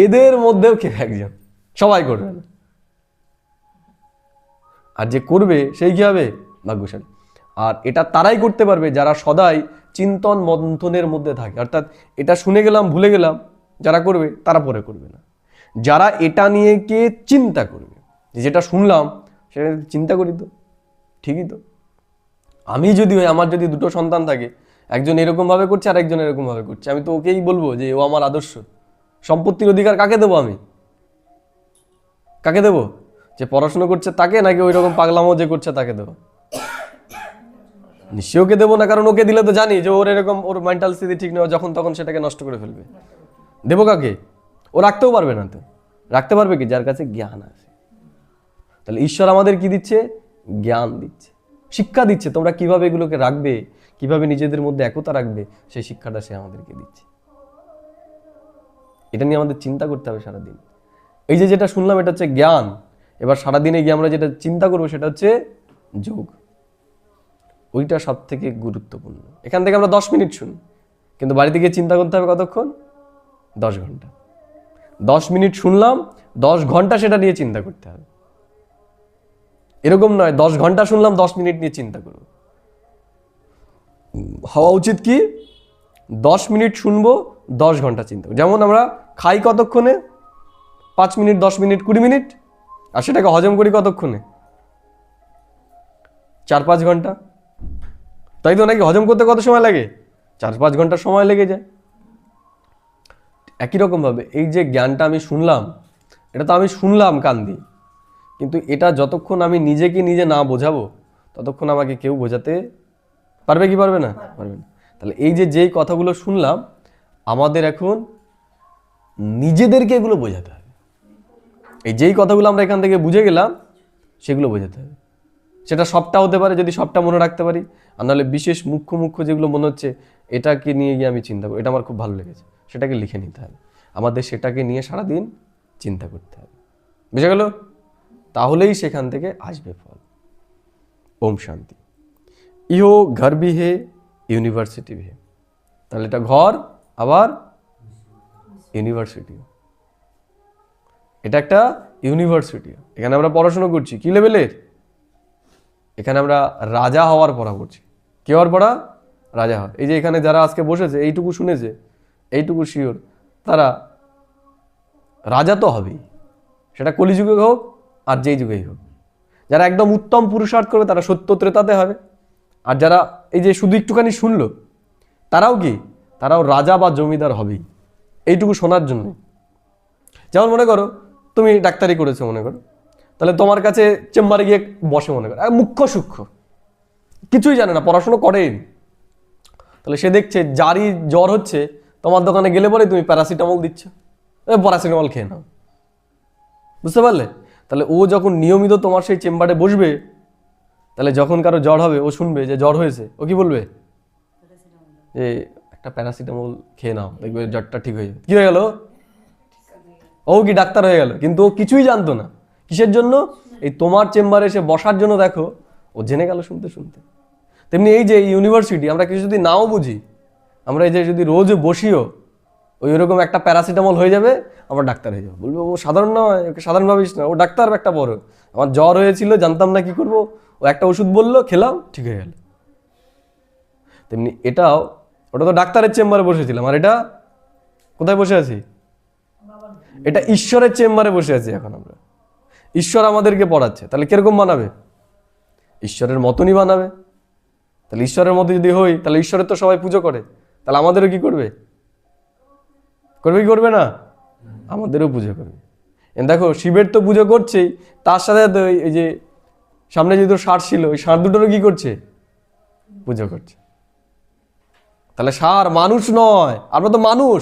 এদের মধ্যেও কেউ একজন। সবাই করবে না, আর যে করবে সেই কি হবে? ভাগ্যশালী। আর এটা তারাই করতে পারবে যারা সদাই চিন্তন মন্থনের মধ্যে থাকে। অর্থাৎ এটা শুনে গেলাম, ভুলে গেলাম, যারা করবে তারা পরে করবে না। যারা এটা নিয়ে কে চিন্তা করবে, যেটা শুনলাম সেটা চিন্তা করি তো ঠিকই তো। আমি যদি হয়, আমার যদি দুটো সন্তান থাকে, একজন এরকম ভাবে করছে আর একজন এরকম ভাবে করছে, আমি তো ওকেই বলবো যে ও আমার আদর্শ। সম্পত্তির অধিকার কাকে দেবো? আমি কাকে দেবো? যে পড়াশোনা করছে তাকে, নাকি ওই রকম পাগলামো যে করছে তাকে দেবো? নিশ্চয়ই ওকে দেবো না, কারণ ওকে দিলে তো জানি যে ওর এরকম, ওর মেন্টাল স্থিতি ঠিক নেই, যখন তখন সেটাকে নষ্ট করে ফেলবে। দেবো কাকে? ও রাখতেও পারবে না। তো রাখতে পারবে কি? যার কাছে জ্ঞান আছে। তাহলে ঈশ্বর আমাদের কি দিচ্ছে? জ্ঞান দিচ্ছে, শিক্ষা দিচ্ছে। তোমরা কিভাবে এগুলোকে রাখবে, কিভাবে নিজেদের মধ্যে একতা রাখবে, সেই শিক্ষাটা সে আমাদেরকে দিচ্ছে। এটা নিয়ে আমাদের চিন্তা করতে হবে সারাদিন। এই যে যেটা শুনলাম এটা হচ্ছে জ্ঞান। এবার সারাদিনে গিয়ে আমরা যেটা চিন্তা করবো সেটা হচ্ছে যোগ। ওইটা সব থেকে গুরুত্বপূর্ণ। এখান থেকে আমরা 10 মিনিট শুনি, কিন্তু বাড়িতে গিয়ে চিন্তা করতে হবে কতক্ষণ? 10 ঘন্টা। 10 মিনিট শুনলাম, 10 ঘন্টা সেটা নিয়ে চিন্তা করতে হবে। এরকম নয় 10 ঘন্টা শুনলাম, 10 মিনিট নিয়ে চিন্তা করব। হওয়া উচিত কি 10 মিনিট শুনবো, 10 ঘন্টা চিন্তা করবো। যেমন আমরা খাই কতক্ষণে? 5 মিনিট, 10 মিনিট, 20 মিনিট। আর সেটাকে হজম করি কতক্ষণে? 4-5 ঘন্টা। তাই তো নাকি? হজম করতে কত সময় লাগে? 4-5 ঘন্টা সময় লেগে যায়। একই রকম ভাবে এই যে জ্ঞানটা আমি শুনলাম, এটা তো আমি শুনলাম কান দিয়ে, কিন্তু এটা যতক্ষণ আমি নিজেকে নিজে না বোঝাবো, ততক্ষণ আমাকে কেউ বোঝাতে পারবে কি পারবে না? পারবে না। তাহলে এই যে যেই কথাগুলো শুনলাম, আমাদের এখন নিজেদেরকে এগুলো বোঝাতে হবে। এই যেই কথাগুলো আমরা এখান থেকে বুঝে গেলাম, সেগুলো বোঝাতে হবে। সেটা সবটা হতে পারে যদি সবটা মনে রাখতে পারি, আর নাহলে বিশেষ মুখ্য মুখ্য যেগুলো মনে হচ্ছে এটাকে নিয়ে গিয়ে আমি চিন্তা করি, এটা আমার খুব ভালো লেগেছে, সেটাকে লিখে নিতে হবে। আমাদের সেটাকে নিয়ে সারাদিন চিন্তা করতে হবে। বুঝে গেল? তাহলেই সেখান থেকে আসবে ফল। ওম শান্তি। ইহো ঘর ভি হে, ইউনিভার্সিটি ভি হে। তাহলে এটা ঘর আবার ইউনিভার্সিটিও। এটা একটা ইউনিভার্সিটিও। এখানে আমরা পড়াশোনা করছি কি লেভেলের? এখানে আমরা রাজা হওয়ার পড়া করছি। কি হওয়ার পড়া? রাজা হওয়ার। এই যে এখানে যারা আজকে বসেছে, এইটুকু শুনেছে, এইটুকু শিওর তারা রাজা তো হবেই, সেটা কলিযুগে হোক আর যেই যুগেই হোক। যারা একদম উত্তম পুরুষার্থ করবে তারা সত্য ত্রেতাতে হবে। আর যারা এই যে শুধু একটুখানি শুনলো, তারাও কি? তারাও রাজা বা জমিদার হবেই, এইটুকু শোনার জন্য। যেমন মনে করো তুমি ডাক্তারি করেছো, মনে করো, তাহলে তোমার কাছে চেম্বারে গিয়ে বসে, মনে করো মুখ্য সূক্ষ্ম, কিছুই জানে না, পড়াশোনা করেনি। তাহলে সে দেখছে যারই জ্বর হচ্ছে, তোমার দোকানে গেলে পরে তুমি প্যারাসিটামল দিচ্ছ, প্যারাসিটামল খেয়ে নাও। বুঝতে পারলে? তাহলে ও যখন নিয়মিত তোমার সেই চেম্বারে বসবে, তাহলে যখন কারো জ্বর হবে, ও শুনবে যে জ্বর হয়েছে, ও কি বলবে? যে একটা প্যারাসিটামল খেয়ে নাও, দেখবে জ্বরটা ঠিক হয়ে যাবে। কি হয়ে গেল? ও কি ডাক্তার হয়ে গেল। কিন্তু ও কিছুই জানতো না। কিসের জন্য? এই তোমার চেম্বারে এসে বসার জন্য। দেখো ও জেনে গেল শুনতে শুনতে। তেমনি এই যে ইউনিভার্সিটি, আমরা কিছু যদি নাও বুঝি, আমরা এই যে যদি রোজ বসিও, ওই রকম একটা প্যারাসিটামল হয়ে যাবে, আমরা ডাক্তার হয়ে যাবো। বলবো ও সাধারণ নয়, ওকে সাধারণ ভাবিস না, ও ডাক্তার একটা বড়। আমার জ্বর হয়েছিল, জানতাম না কি করব, ও একটা ওষুধ বললো, খেলাম, ঠিক হয়ে গেল। তেমনি এটাও, ওটা তো ডাক্তারের চেম্বারে বসেছিলাম, আর এটা কোথায় বসে আছি? এটা ঈশ্বরের চেম্বারে বসে আছি এখন আমরা। ঈশ্বর আমাদেরকে পড়াচ্ছে, তাহলে কিরকম বানাবে? ঈশ্বরের মতনই বানাবে। তাহলে ঈশ্বরের মতো যদি হই, তাহলে ঈশ্বরের তো সবাই পুজো করে, তাহলে আমাদেরও কি করবে? করবে কি করবে না? আমাদেরও পুজো করবে। দেখো শিবের তো পুজো করছেই, তার সাথে এই যে সামনে যে দুটো ষাঁড় ছিল, ওই ষাঁড় দুটোরও কি করছে? পুজো করছে। তাহলে ষাঁড় মানুষ নয়, আমরা তো মানুষ।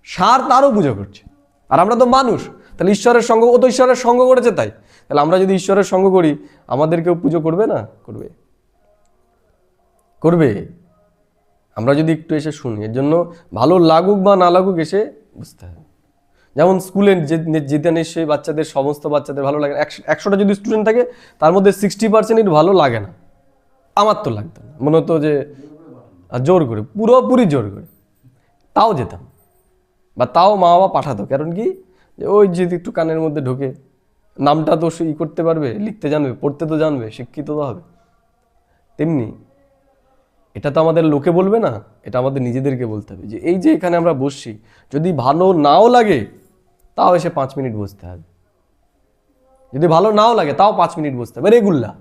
ষাঁড় তারও পুজো করছে, আর আমরা তো মানুষ। তাহলে ঈশ্বরের সঙ্গ, ও তো ঈশ্বরের সঙ্গ করেছে, তাই তাহলে আমরা যদি ঈশ্বরের সঙ্গ করি, আমাদেরকেও পুজো করবে না? করবে, করবে। আমরা যদি একটু এসে শুনি, এর জন্য ভালো লাগুক বা না লাগুক এসে বুঝতে হবে। যেমন স্কুলে যেতে নিশ্চয়ই বাচ্চাদের, সমস্ত বাচ্চাদের ভালো লাগে। 100টা যদি স্টুডেন্ট থাকে, তার মধ্যে 60% ভালো লাগে না। আমার তো লাগতো না, মনে হতো যে জোর করে, পুরোপুরি জোর করে তাও যেতাম, বা তাও মা বাবা পাঠাতো। কারণ কি, যে ওই যদি একটু কানের মধ্যে ঢোকে, নামটা তো ই করতে পারবে, লিখতে জানবে, পড়তে তো জানবে, শিক্ষিত তো হবে। তেমনি এটা তো আমাদের লোকে বলবে না, এটা আমাদের নিজেদেরকে বলতে হবে যে এই যে এখানে আমরা বসছি, যদি ভালো নাও লাগে তাও এসে 5 মিনিট বসতে হবে। যদি ভালো নাও লাগে তাও 5 মিনিট বসতে হবে, রেগুলার,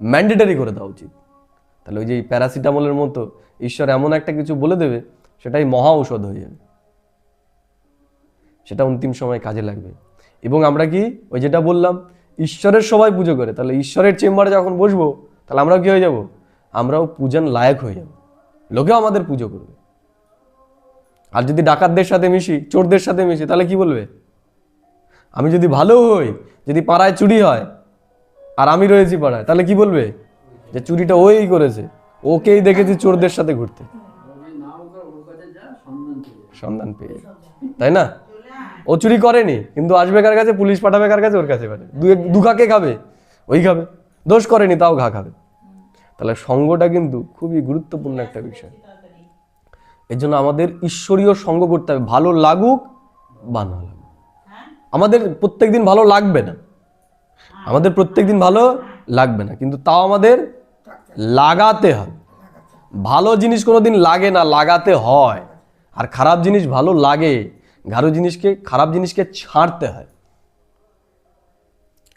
ম্যান্ডেটারি করে দেওয়া উচিত। তাহলে ওই যে প্যারাসিটামলের মতো ঈশ্বর এমন একটা কিছু বলে দেবে, সেটাই মহা ঔষধ হয়ে যাবে, সেটা অন্তিম সময় কাজে লাগবে। এবং আমরা কি, ওই যেটা বললাম, ঈশ্বরের সবাই পুজো করে, তাহলে ঈশ্বরের চেম্বারে যখন বসবো, তাহলে আমরাও কি হয়ে যাব? আমরাও পূজন লায়ক হয়ে যাব, লোকেও আমাদের পুজো করবে। আর যদি ডাকাতদের সাথে মিশি, চোরদের সাথে মিশি, তাহলে কি বলবে? আমি যদি ভালো হই, যদি পাড়ায় চুরি হয় আর আমি রয়েছি পাড়ায়, তাহলে কি বলবে? যে চুরিটা ওই করেছে, ওকেই দেখেছি চোরদের সাথে ঘুরতে, সন্ধান পেয়ে, তাই না? ও চুরি করেনি, কিন্তু আসবে কার কাছে? পুলিশ পাঠাবে কার কাছে? ওর কাছে পাঠাবে। দু ঘা কে খাবে? ওই খাবে। দোষ করেনি তাও ঘা খাবে। তাহলে সঙ্গটা কিন্তু খুবই গুরুত্বপূর্ণ একটা বিষয়। এর জন্য আমাদের ঈশ্বরীয় সঙ্গ করতে হবে, ভালো লাগুক বা না লাগুক। আমাদের প্রত্যেকদিন ভালো লাগবে না, আমাদের প্রত্যেকদিন ভালো লাগবে না, কিন্তু তাও আমাদের লাগাতে হবে। ভালো জিনিস কোনোদিন লাগে না, লাগাতে হয়। আর খারাপ জিনিস ভালো লাগে, খারাপ জিনিসকে ছাড়তে হয়,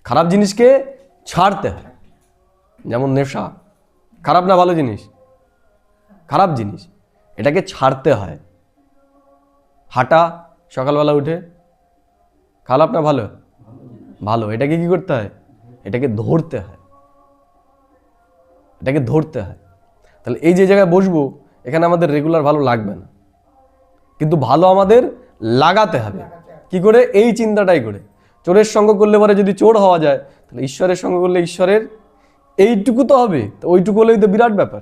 খারাপ জিনিসকে ছাড়তে হয়। যেমন নেশা খারাপ না ভালো জিনিস? খারাপ জিনিস, এটাকে ছাড়তে হয়। হাঁটা সকালবেলা উঠে খারাপ না ভালো? ভালো। এটাকে কি করতে হয়? এটাকে ধরতে হয়, এটাকে ধরতে হয়। তাহলে এই যে জায়গায় বসবো, এখানে আমাদের রেগুলার ভালো লাগবে না, কিন্তু ভালো আমাদের লাগাতে হবে। কি করে? এই চিন্তাটাই করে। চোরের সঙ্গ করলে পরে যদি চোর হওয়া যায়, তাহলে ঈশ্বরের সঙ্গ করলে ঈশ্বরের এইটুকু তো হবে, তো ওইটুকু হলেই তো বিরাট ব্যাপার।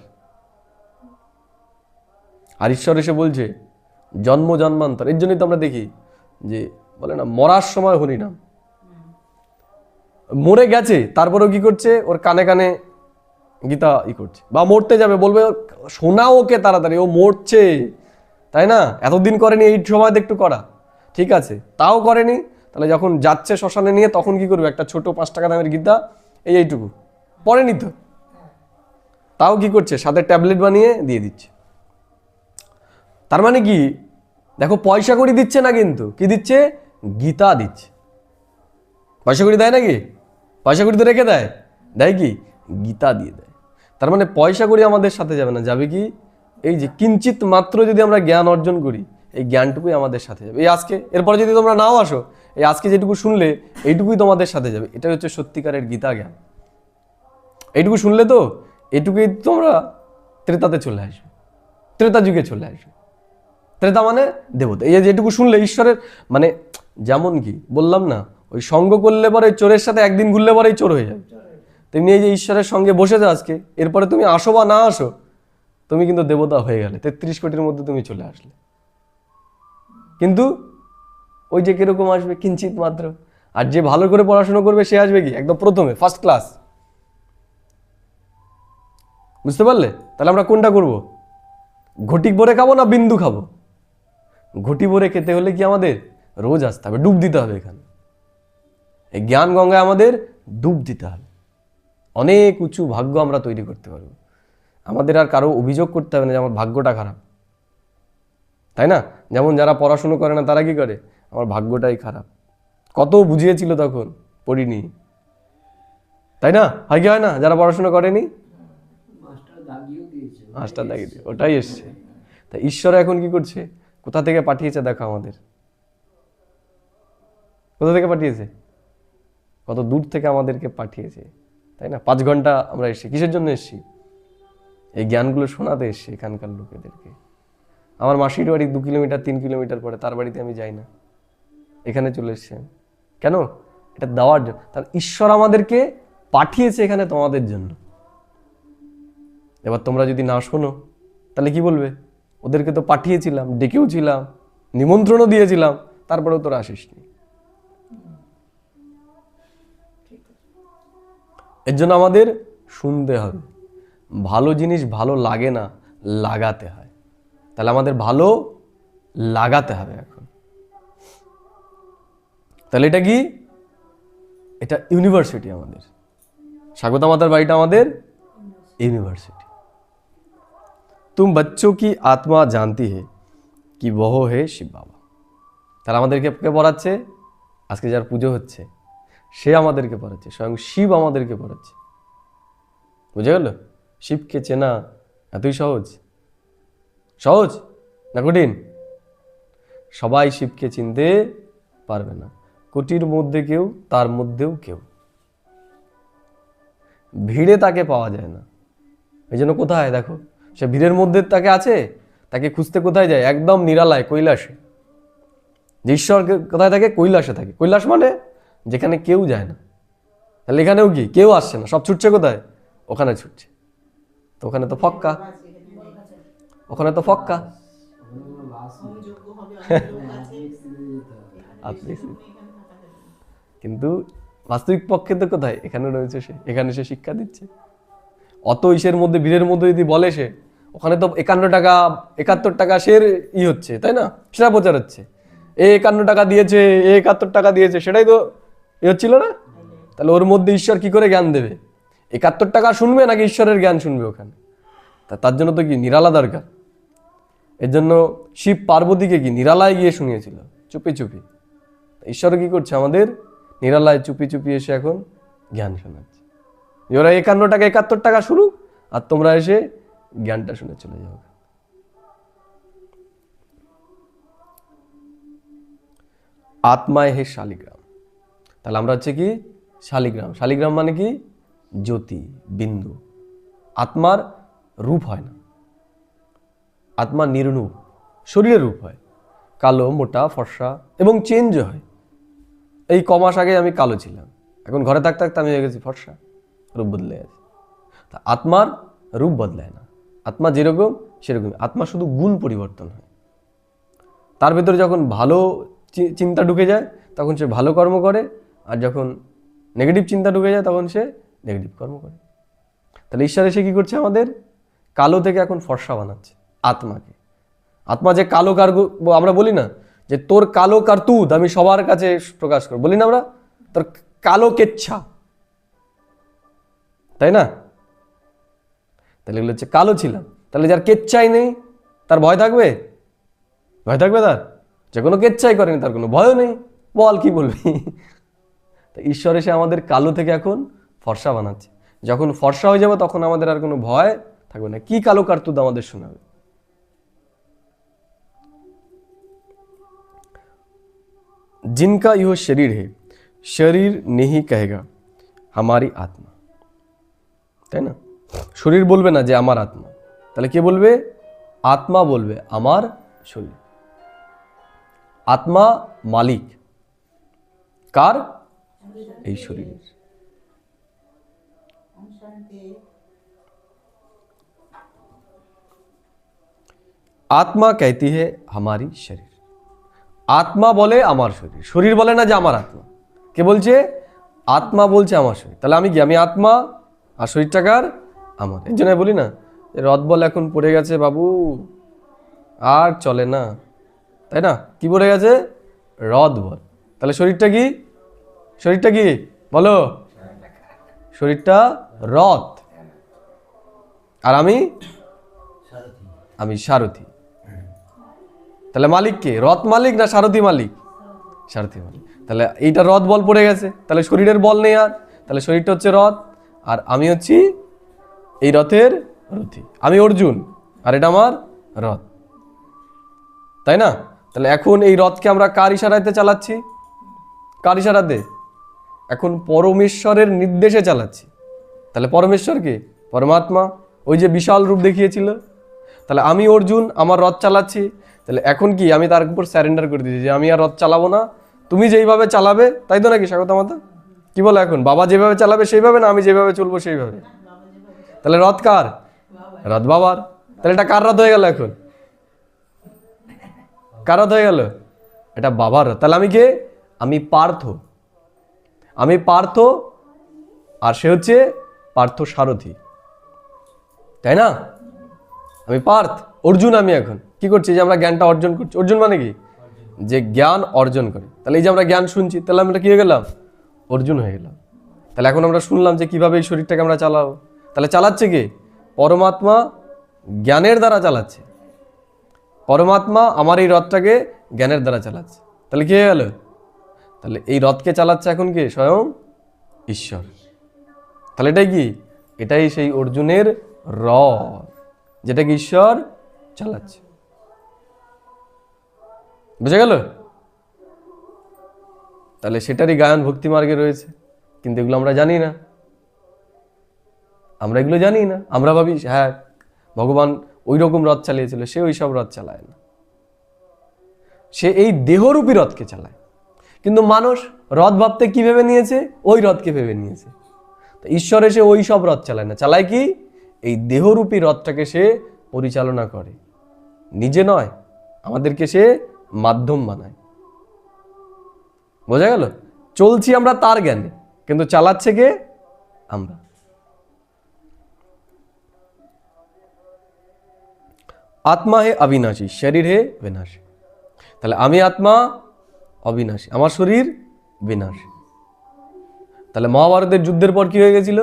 আর ঈশ্বর এসে বলছে জন্ম জন্মান্তর। এর জন্যই তো আমরা দেখি যে বলে না, মরার সময় হরিনাম। মরে গেছে, তারপরেও কি করছে? ওর কানে কানে গীতা করছে। বা মরতে যাবে, বলবে শোনাও ওকে তাড়াতাড়ি, ও মরছে, তাই না? এতদিন করেনি, এই সময়তে একটু করা, ঠিক আছে, তাও করেনি। তাহলে যখন যাচ্ছে শ্মশানে নিয়ে, তখন কি করবে? একটা ছোট 5 টাকা দামের গীতা, এইটুকু পড়েনি তো, তাও কি করছে? সাথে ট্যাবলেট বানিয়ে দিয়ে দিচ্ছে। তার মানে কি, দেখো, পয়সা কড়ি দিচ্ছে না, কিন্তু কি দিচ্ছে? গীতা দিচ্ছে। পয়সা কড়ি দেয় নাকি? পয়সা কড়ি তো রেখে দেয়, দেয় কি? গীতা দিয়ে দেয়। তার মানে পয়সা কড়ি আমাদের সাথে যাবে না, যাবে কি? এই যে কিঞ্চিত মাত্র যদি আমরা জ্ঞান অর্জন করি, এই জ্ঞানটুকুই আমাদের সাথে যাবে। এই আজকে, এরপরে যদি তোমরা নাও আসো, এই আজকে যেটুকু শুনলে, এইটুকুই তোমাদের সাথে যাবে। এটা হচ্ছে সত্যিকারের গীতা জ্ঞান। এইটুকু শুনলে তো, এইটুকুই তোমরা ত্রেতাতে চলে আসবে, ত্রেতা যুগে চলে আসবে। ত্রেতা মানে দেবতা। এই যেটুকু শুনলে ঈশ্বরের, মানে যেমন কি বললাম না, ওই সঙ্গ করলে পরে চোরের সাথে একদিন ঘুরলে পরেই চোর হয়ে যাবে, তেমনি এই যে ঈশ্বরের সঙ্গে বসে যাও আজকে, এরপরে তুমি আসো বা না আসো, তুমি কিন্তু দেবতা হয়ে গেলে, 33 কোটির মধ্যে তুমি চলে আসলে। কিন্তু ওই যে কিরকম আসবে? কিঞ্চিত মাত্র। আর যে ভালো করে পড়াশোনা করবে, সে আসবে কি? একদম প্রথমে, ফার্স্ট ক্লাস। বুঝতে পারলে? তাহলে আমরা কোনটা করব? ঘটি ভরে খাবো না বিন্দু খাবো? ঘটি ভরে খেতে হলে কি আমাদের রোজ আসতে হবে, ডুব দিতে হবে। এখানে এই জ্ঞান গঙ্গায় আমাদের ডুব দিতে হবে। অনেক উঁচু ভাগ্য আমরা তৈরি করতে পারবো। আমাদের আর কারো অভিযোগ করতে হবে না যে আমার ভাগ্যটা খারাপ, তাই না? যেমন যারা পড়াশুনো করে না, তারা কি করে? আমার ভাগ্যটাই খারাপ। কত বুঝিয়েছিল, তখন পড়িনি, তাই না? হয় কি হয় না? যারা পড়াশোনা করেনি, মাস্টার দাগিয়ে দিয়ে ওটাই এসছে। তা ঈশ্বর এখন কি করছে? কোথা থেকে পাঠিয়েছে দেখো আমাদের, কোথা থেকে পাঠিয়েছে? কত দূর থেকে আমাদেরকে পাঠিয়েছে, তাই না? 5 ঘন্টা আমরা এসেছি, কিসের জন্য এসেছি? এই জ্ঞানগুলো শোনাতে এসছে এখানকার লোকেদেরকে। আমার মাসির বাড়ি 2 কিলোমিটার 3 কিলোমিটার পরে, তার বাড়িতে আমি যাই না, এখানে চলে এসছেন কেন? এটা দেওয়ার জন্য। তার ঈশ্বর আমাদেরকে পাঠিয়েছে এখানে তোমাদের জন্য। এবার তোমরা যদি না শোনো তাহলে কি বলবে? ওদেরকে তো পাঠিয়েছিলাম, ডেকেও ছিলাম, নিমন্ত্রণও দিয়েছিলাম, তারপরেও তোরা আসিসনি। এর জন্য আমাদের শুনতে হবে। ভালো জিনিস ভালো লাগে না, লাগাতে হয়। তাহলে আমাদের ভালো লাগাতে হবে এখন। তাহলে এটা কি? এটা ইউনিভার্সিটি আমাদের। স্বাগতা মাতার বাড়িটা আমাদের ইউনিভার্সিটি। তুম বচ্চোं की आत्मा जानती है कि वह है শিব বাবা। তাহলে আমাদেরকে কে পড়াচ্ছে? আজকে যার পুজো হচ্ছে সে আমাদেরকে পড়াচ্ছে, স্বয়ং শিব আমাদেরকে পড়াচ্ছে। বুঝে গেল? শিবকে চেনা এতই সহজ? সহজ না কঠিন? সবাই শিবকে চিনতে পারবে না। কোটির মধ্যে কেউ, তার মধ্যেও কেউ। ভিড়ে তাকে পাওয়া যায় না। এই জন্য কোথায় দেখো, সে ভিড়ের মধ্যে তাকে আছে, তাকে খুঁজতে কোথায় যায়? একদম নিরালায়, কৈলাসে। যে ঈশ্বর কোথায় থাকে? কৈলাসে থাকে। কৈলাস মানে যেখানে কেউ যায় না। তাহলে এখানেও কি কেউ আসছে না, সব ছুটছে কোথায়? ওখানে ছুটছে। তো ওখানে তো ফক্কা, ওখানে তো ফক্কা। কিন্তু বাস্তবিক পক্ষে তো কোথায়? এখানে রয়েছে সে, এখানে সে শিক্ষা দিচ্ছে। অত ইসের মধ্যে, ভিড়ের মধ্যে যদি বলে সে, ওখানে তো 51 টাকা 71 টাকা সের হচ্ছে, তাই না? সেটা প্রচার হচ্ছে। 51 টাকা দিয়েছে, 71 টাকা দিয়েছে, সেটাই তো হচ্ছিল না? তাহলে ওর মধ্যে ঈশ্বর কি করে জ্ঞান দেবে? 71 টাকা শুনবে নাকি ঈশ্বরের জ্ঞান শুনবে ওখানে? তার জন্য তো কি নিরালা দরকার। এর জন্য শিব পার্বতীকে কি নিরালায় গিয়ে শুনিয়েছিল, চুপি চুপি। ঈশ্বর কি করছে? আমাদের নিরালায় চুপি চুপি এসে এখন জ্ঞান শোনাচ্ছে। ওরা 51 টাকা 71 টাকা শুনুক, আর তোমরা এসে জ্ঞানটা শুনে চলে যাও। আত্মায় হে শালিগ্রাম। তাহলে আমরা হচ্ছে কি শালিগ্রাম। শালিগ্রাম মানে কি? জ্যোতি, বিন্দু। আত্মার রূপ হয় না, আত্মা নির্ণূপ, শরীরের রূপ হয়। কালো, মোটা, ফর্সা এবং চেঞ্জ হয়। এই কমাস আগে আমি কালো ছিলাম, এখন ঘরে থাকতে থাকতে আমি হয়ে গেছি ফর্সা, রূপ বদলে গেছে। তা আত্মার রূপ বদলায় না, আত্মা যেরকম সেরকম। আত্মা শুধু গুণ পরিবর্তন হয়। তার ভেতরে যখন ভালো চিন্তা ঢুকে যায় তখন সে ভালো কর্ম করে, আর যখন নেগেটিভ চিন্তা ঢুকে যায় তখন সে নেগেটিভ কর্ম করে। তাহলে ঈশ্বর এসে কী করছে? আমাদের কালো থেকে এখন ফর্সা বানাচ্ছে আত্মাকে। আত্মা যে কালো আমরা বলি না যে তোর কালো কার্তুদ আমি সবার কাছে প্রকাশ করব, বলি না আমরা? তোর কালো কেচ্ছা, তাই না? তাহলে এগুলো হচ্ছে কালো ছিলাম। তাহলে যার কেচ্ছাই নেই তার ভয় থাকবে? ভয় থাকবে তার? যে কোনো কেচ্ছাই করেনি তার কোনো ভয়ও নেই, বল কি বলবি? তা ঈশ্বর এসে আমাদের কালো থেকে এখন ফর্সা বানাচ্ছে। যখন ফর্সা হয়ে যাবে তখন আমাদের আর কোনো ভয় থাকবে না। কি কালো কার্তুদ আমাদের শোনাবে? जिनका यह शरीर है शरीर नहीं कहेगा हमारी आत्मा, তাই না? শরীর বলবে না যে আমার আত্মা, তাহলে কে বলবে? আত্মা বলবে আমার শরীর। আত্মা মালিক কার? এই শরীরের। আত্মা कहती है हमारी शरीर। আত্মা বলে আমার শরীর, শরীর বলে না যে আমার আত্মা। কে বলছে? আত্মা বলছে আমার শরীর। তাহলে আমি কি? আমি আত্মা, আর শরীরটা কার? আমার। এর জন্য বলি না যে রথ বল এখন পড়ে গেছে বাবু, আর চলে না, তাই না? কি পড়ে গেছে? রথ বল। তাহলে শরীরটা কি? শরীরটা কি বলো? শরীরটা রথ, আর আমি সারথি। তাহলে মালিক কে? রথ মালিক না সারথি মালিক? সারথি মালিক। তাহলে এইটা রথ বল পড়ে গেছে, তাহলে শরীরের বল নেই আর। তাহলে শরীরটা হচ্ছে রথ, আর আমি হচ্ছি এই রথের রথি। আমি অর্জুন আর এটা আমার রথ, তাই না? তাহলে এখন এই রথকে আমরা কার ইশারাতে চালাচ্ছি? কার ইশারাতে? এখন পরমেশ্বরের নির্দেশে চালাচ্ছি। তাহলে পরমেশ্বর কে? পরমাত্মা। ওই যে বিশাল রূপ দেখিয়েছিল। তাহলে আমি অর্জুন, আমার রথ চালাচ্ছি, তাহলে এখন কি আমি তার উপর স্যারেন্ডার করে দিয়েছি যে আমি আর রথ চালাবো না, তুমি যেইভাবে চালাবে, তাই তো নাকি স্বাগত মাতা? কি বলো এখন, বাবা যেভাবে চালাবে সেইভাবে, না আমি যেভাবে চলবো সেইভাবে? তাহলে রথ কার? রথ বাবার। তাহলে এটা কার রথ হয়ে গেল এখন? কার রথ হয়ে গেল? এটা বাবার রথ। তাহলে আমি কে? আমি পার্থ। আমি পার্থ, আর সে হচ্ছে পার্থ সারথি, তাই না? আমি পার্থ, অর্জুন আমি এখন কি করছি? যে আমরা জ্ঞানটা অর্জন করছি। অর্জুন মানে কি? যে জ্ঞান অর্জন করে। তাহলে এই যে আমরা জ্ঞান শুনছি, তাহলে আমরা কি হয়ে গেলাম? অর্জুন হয়ে গেলাম। তাহলে এখন আমরা শুনলাম যে কিভাবে এই শরীরটাকে আমরা চালাবো। তাহলে চালাচ্ছে কে? পরমাত্মা জ্ঞানের দ্বারা চালাচ্ছে। পরমাত্মা আমার এই রথটাকে জ্ঞানের দ্বারা চালাচ্ছে। তাহলে কি হয়ে গেল? তাহলে এই রথকে চালাচ্ছে এখন কে? স্বয়ং ঈশ্বর। তাহলে এটাই কি? এটাই সেই অর্জুনের রথ, যেটাকে ঈশ্বর চালাচ্ছে। বুঝে গেল? তাহলে সেটারই গায়ন ভক্তি মার্গে রয়েছে, কিন্তু এগুলো আমরা জানি না। আমরা এগুলো জানি না। আমরা ভাবি হ্যাঁ ভগবান ওই রকম রথ চালিয়েছিল, সে ওই সব রথ চালায় না, সে এই দেহরূপী রথকে চালায়। কিন্তু মানুষ রথ ভাবতে কি ভেবে নিয়েছে? ওই রথকে ভেবে নিয়েছে। ঈশ্বর এসে ওই সব রথ চালায় না, চালায় কি? এই দেহরূপী রথটাকে সে পরিচালনা করে, নিজে নয়, আমাদেরকে সে মাধ্যম বানায়। বোঝা গেল? চলছি আমরা তার জ্ঞানে, কিন্তু চালাচ্ছে কে? আমরা। আত্মা হে অবিনাশী, শরীর হে বিনাশী। তাহলে আমি আত্মা অবিনাশী, আমার শরীর বিনাশী। তাহলে মহাভারতের যুদ্ধের পর কি হয়ে গেছিল?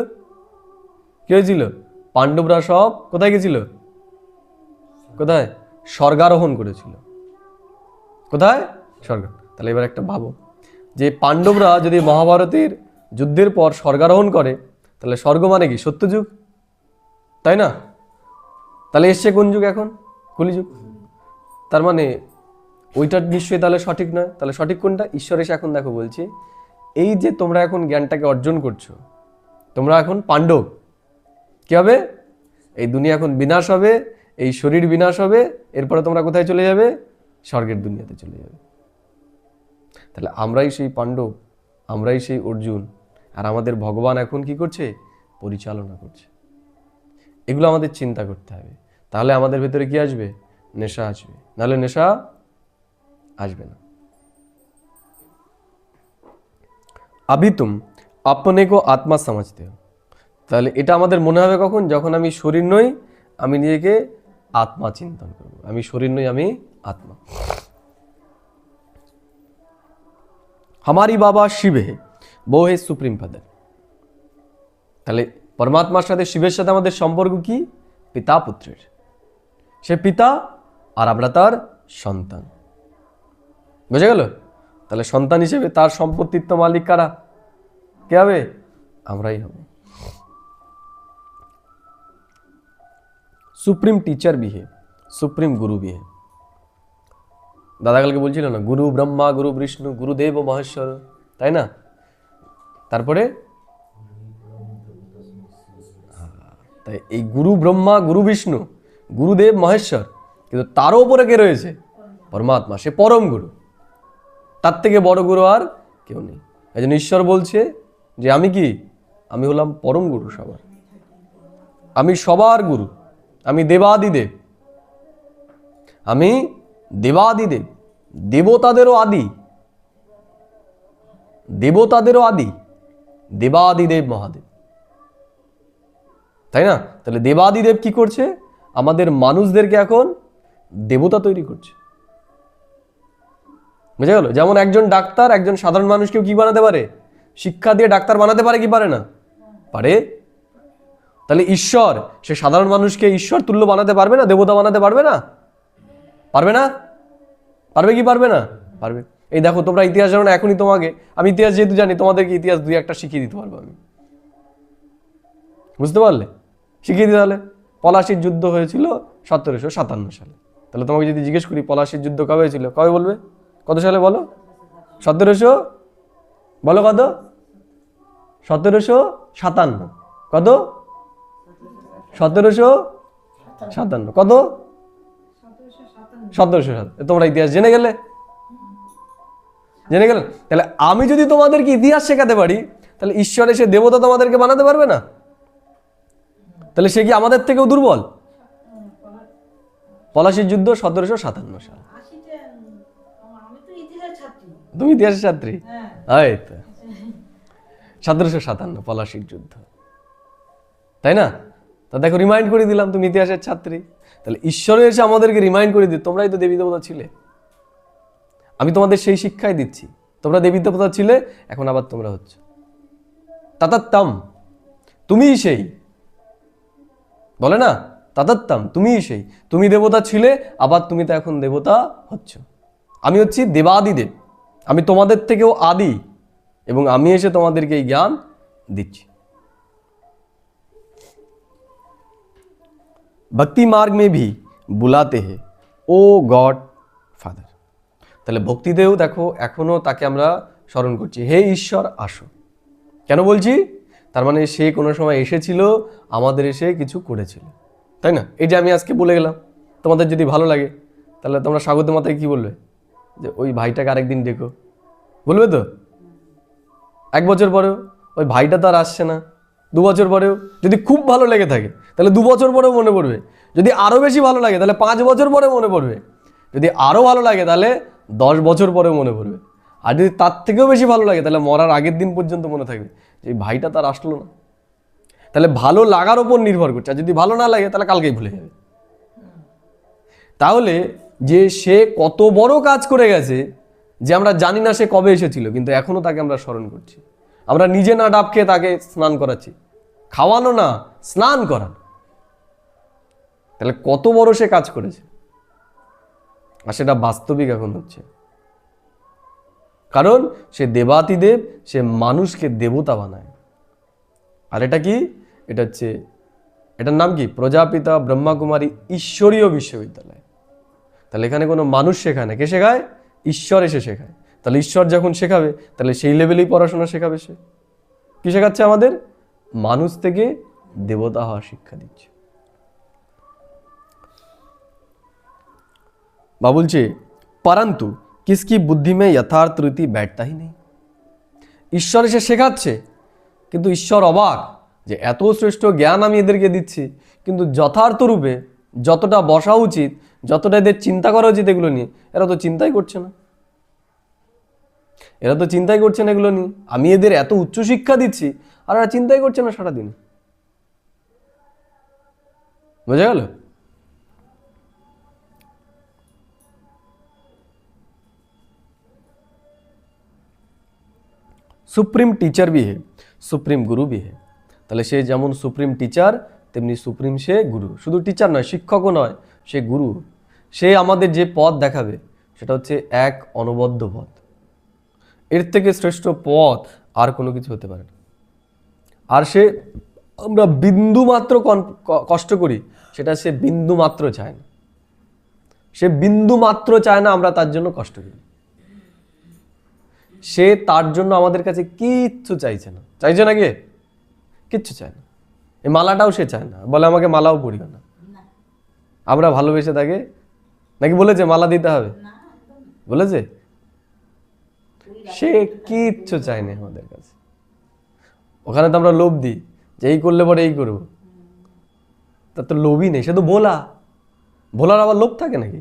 কি হয়েছিল? পাণ্ডবরা সব কোথায় গেছিল? কোথায়? স্বর্গারোহণ করেছিল। কোথায়? স্বর্গ। তাহলে এবার একটা ভাবো, যে পাণ্ডবরা যদি মহাভারতের যুদ্ধের পর স্বর্গারোহণ করে, তাহলে স্বর্গ মানে কি? সত্যযুগ, তাই না? তাহলে এসছে কোন যুগ এখন? কলিযুগ। তার মানে ওইটা নিশ্চয়ই তাহলে সঠিক নয়। তাহলে সঠিক কোনটা? ঈশ্বর এসে এখন দেখো বলছে, এই যে তোমরা এখন জ্ঞানটাকে অর্জন করছো, তোমরা এখন পাণ্ডব। কি হবে? এই দুনিয়া এখন বিনাশ হবে, এই শরীর বিনাশ হবে, এরপরে তোমরা কোথায় চলে যাবে? স্বর্গের দুনিয়াতে চলে যাবে। তাহলে আমরাই সেই পাণ্ডব, আমরাই সেই অর্জুন, আর আমাদের ভগবান এখন কি করছে? পরিচালনা করছে। এগুলো আমাদের চিন্তা করতে হবে। তাহলে আমাদের ভেতরে কি আসবে? নেশা আসবে, নাহলে নেশা আসবে না। अभी तुम अपने को आत्मा समझते हो। তাহলে এটা আমাদের মনে হবে কখন? যখন আমি শরীর নই, আমি নিজেকে আত্মা চিন্তন করব। আমি শরীর নই, আমি আত্মা। हमारी बाबा शिव है, वो है सुप्रीम फादर। তাহলে পরমাত্মার সাথে, শিবের সাথে আমাদের সম্পর্ক কি? পিতা পুত্রের। সে পিতা আর আমরা তার সন্তান। বুঝে গেল? তাহলে সন্তান হিসেবে তার সম্পত্তির তো মালিক কারা? কে হবে? আমরাই হব। সুপ্রিম টিচার भी है, সুপ্রিম গুরু भी है। দাদা কালকে বলছিল না, গুরু ব্রহ্মা, গুরু বিষ্ণু, গুরুদেব ও মহেশ্বর, তাই না? তারপরে তাই এই গুরু ব্রহ্মা, গুরু বিষ্ণু, গুরুদেব মহেশ্বর, কিন্তু তারও উপরে কে রয়েছে? পরমাত্মা, সে পরম গুরু। তার থেকে বড় গুরু আর কেউ নেই। এই জন্য ঈশ্বর বলছে যে আমি কি? আমি হলাম পরম গুরু সবার, আমি সবার গুরু, আমি দেবাদিদেব, আমি দেবাদিদেব, দেবতাদেরও আদি, দেবতাদেরও আদি, দেবাদিদেব মহাদেব, তাই না? তাহলে দেবাদিদেব কি করছে? আমাদের মানুষদেরকে এখন দেবতা তৈরি করছে। বুঝে গেল? যেমন একজন ডাক্তার একজন সাধারণ মানুষকেও কি বানাতে পারে? শিক্ষা দিয়ে ডাক্তার বানাতে পারে কি পারে না? পারে। তাহলে ঈশ্বর সে সাধারণ মানুষকে ঈশ্বর তুল্য বানাতে পারবে না? দেবতা বানাতে পারবে না? পারবে না? পারবে কি পারবে না? পারবে। এই দেখো, তোমরা ইতিহাস জানো না, এখনই তোমাকে আমি ইতিহাস যেহেতু জানি, তোমাদেরকে ইতিহাস দুই একটা শিখিয়ে দিতে পারবো আমি। বুঝতে পারলে? শিখিয়ে দিতে। তাহলে পলাশির যুদ্ধ হয়েছিল 1757 সালে। তাহলে তোমাকে যদি জিজ্ঞেস করি পলাশির যুদ্ধ কবে হয়েছিল, কবে বলবে? কত সালে বলো? 1700 বলো কত? 1757। কত? 1757। কত? 1757। তোমরা ইতিহাস জেনে গেলে। তাহলে আমি যদি তোমাদেরকে ইতিহাস শেখাতে পারি, তাহলে ঈশ্বর এসে দেবতা তোমাদেরকে বানাতে পারবে না? তাহলে সে কি আমাদের থেকেও দুর্বল? পলাশির যুদ্ধ 1757 সাল। তুমি ইতিহাসের ছাত্রী? এই তো 1757 পলাশির যুদ্ধ, তাই না? তা দেখো, রিমাইন্ড করে দিলাম, তুমি ইতিহাসের ছাত্রী। তাহলে ঈশ্বর এসে আমাদেরকে রিমাইন্ড করে দিই, তোমরাই তো দেবী দেবতা ছিলে। আমি তোমাদের সেই শিক্ষাই দিচ্ছি, তোমরা দেবী দেবতা ছিলে, এখন আবার তোমরা হচ্ছ তাতাত্তাম, তুমিই সেই। বলে না তাতাত্তাম, তুমিই সেই। তুমি দেবতা ছিলে, আবার তুমি তো এখন দেবতা হচ্ছ। আমি হচ্ছি দেবাদিদেব, আমি তোমাদের থেকেও আদি, এবং আমি এসে তোমাদেরকে এই জ্ঞান দিচ্ছি। ভক্তি মার্গ মে ভি বুলাতে হে ও গড ফাদার। তাহলে ভক্তিতেও দেখো এখনো তাকে আমরা স্মরণ করছি, হে ঈশ্বর আসো। কেন বলছি? তার মানে সে কোনো সময় এসেছিল, আমাদের এসে কিছু করেছিল, তাই না? এই যে আমি আজকে বলে গেলাম, তোমাদের যদি ভালো লাগে তাহলে তোমরা স্বাগত মাথায় কি বলবে? যে ওই ভাইটাকে আরেকদিন ডেকো, বলবে তো? 1 বছর পরেও ওই ভাইটা তো আর আসছে না, 2 বছর পরেও যদি খুব ভালো লেগে থাকে তাহলে 2 বছর পরেও মনে পড়বে। যদি আরও বেশি ভালো লাগে তাহলে 5 বছর পরে মনে পড়বে। যদি আরও ভালো লাগে তাহলে 10 বছর পরেও মনে পড়বে। আর যদি তার থেকেও বেশি ভালো লাগে তাহলে মরার আগের দিন পর্যন্ত মনে থাকবে যে এই ভাইটা তার আসলো না। তাহলে ভালো লাগার ওপর নির্ভর করছে, আর যদি ভালো না লাগে তাহলে কালকেই ভুলে যাবে। তাহলে যে সে কত বড় কাজ করে গেছে, যে আমরা জানি না সে কবে এসেছিল, কিন্তু এখনো তাকে আমরা স্মরণ করছি। আমরা নিজে না ডাব খেয়ে তাকে স্নান করাচ্ছি, খাওয়ানো না, স্নান করানো। তাহলে কত বড় সে কাজ করেছে, আর সেটা বাস্তবিক এখন হচ্ছে। কারণ সে দেবাতিদেব, সে মানুষকে দেবতা বানায়। আর এটা কি? এটা হচ্ছে, এটার নাম কি? প্রজাপিতা ব্রহ্মাকুমারী ঈশ্বরীয় বিশ্ববিদ্যালয়। তাহলে এখানে কোনো মানুষ শেখায় না, কে শেখায়? ঈশ্বর এসে শেখায়। তাহলে ঈশ্বর যখন শেখাবে তাহলে সেই লেভেলেই পড়াশোনা শেখাবে। সে কি শেখাচ্ছে আমাদের? মানুষ থেকে দেবতা হওয়া শিক্ষা দিচ্ছে। বা বলছে परंतु किसकी बुद्धि में यथार्थ रीति बैठता ही नहीं। ঈশ্বর এসে শেখাচ্ছে, কিন্তু ঈশ্বর অবাক যে এত শ্রেষ্ঠ জ্ঞান আমি এদেরকে দিচ্ছি, কিন্তু যথার্থ রূপে যতটা বসা উচিত, যতটা এদের চিন্তা করা উচিত এগুলো নিয়ে, এরা তো চিন্তাই করছে না। এরা তো চিন্তাই করছে না এগুলো নিয়ে। আমি এদের এত উচ্চ শিক্ষা দিচ্ছি আর এরা চিন্তাই করছে না সারাদিন। বোঝা গেল? সুপ্রিম টিচার भी है, সুপ্রিম গুরু भी है। তাহলে সে যেমন সুপ্রিম টিচার, তেমনি সুপ্রিম সে গুরু। শুধু টিচার নয়, শিক্ষকও নয়, সে গুরু। সে আমাদের যে পথ দেখাবে সেটা হচ্ছে এক অনবদ্য পথ। এর থেকে শ্রেষ্ঠ পথ আর কোনো কিছু হতে পারে না। আর সে, আমরা বিন্দু মাত্র কষ্ট করি, সেটা সে বিন্দু মাত্র চায় না। সে বিন্দু মাত্র চায় না আমরা তার জন্য কষ্ট করি। সে তার জন্য আমাদের কাছে কিচ্ছু চাইছে না। চাইছে না কে? কিচ্ছু চায় না। এই মালাটাও সে চায় না, বলে আমাকে মালাও পরিও না। আমরা ভালোবেসে তাকে নাকি বলেছে মালা দিতে হবে? বলেছে? সে কিচ্ছু চায় না আমাদের কাছে। ওখানে তো আমরা লোভ দিই যে এই করলে পরে এই করবো, তার তো লোভই নেই। সে তো ভোলার আবার লোভ থাকে নাকি?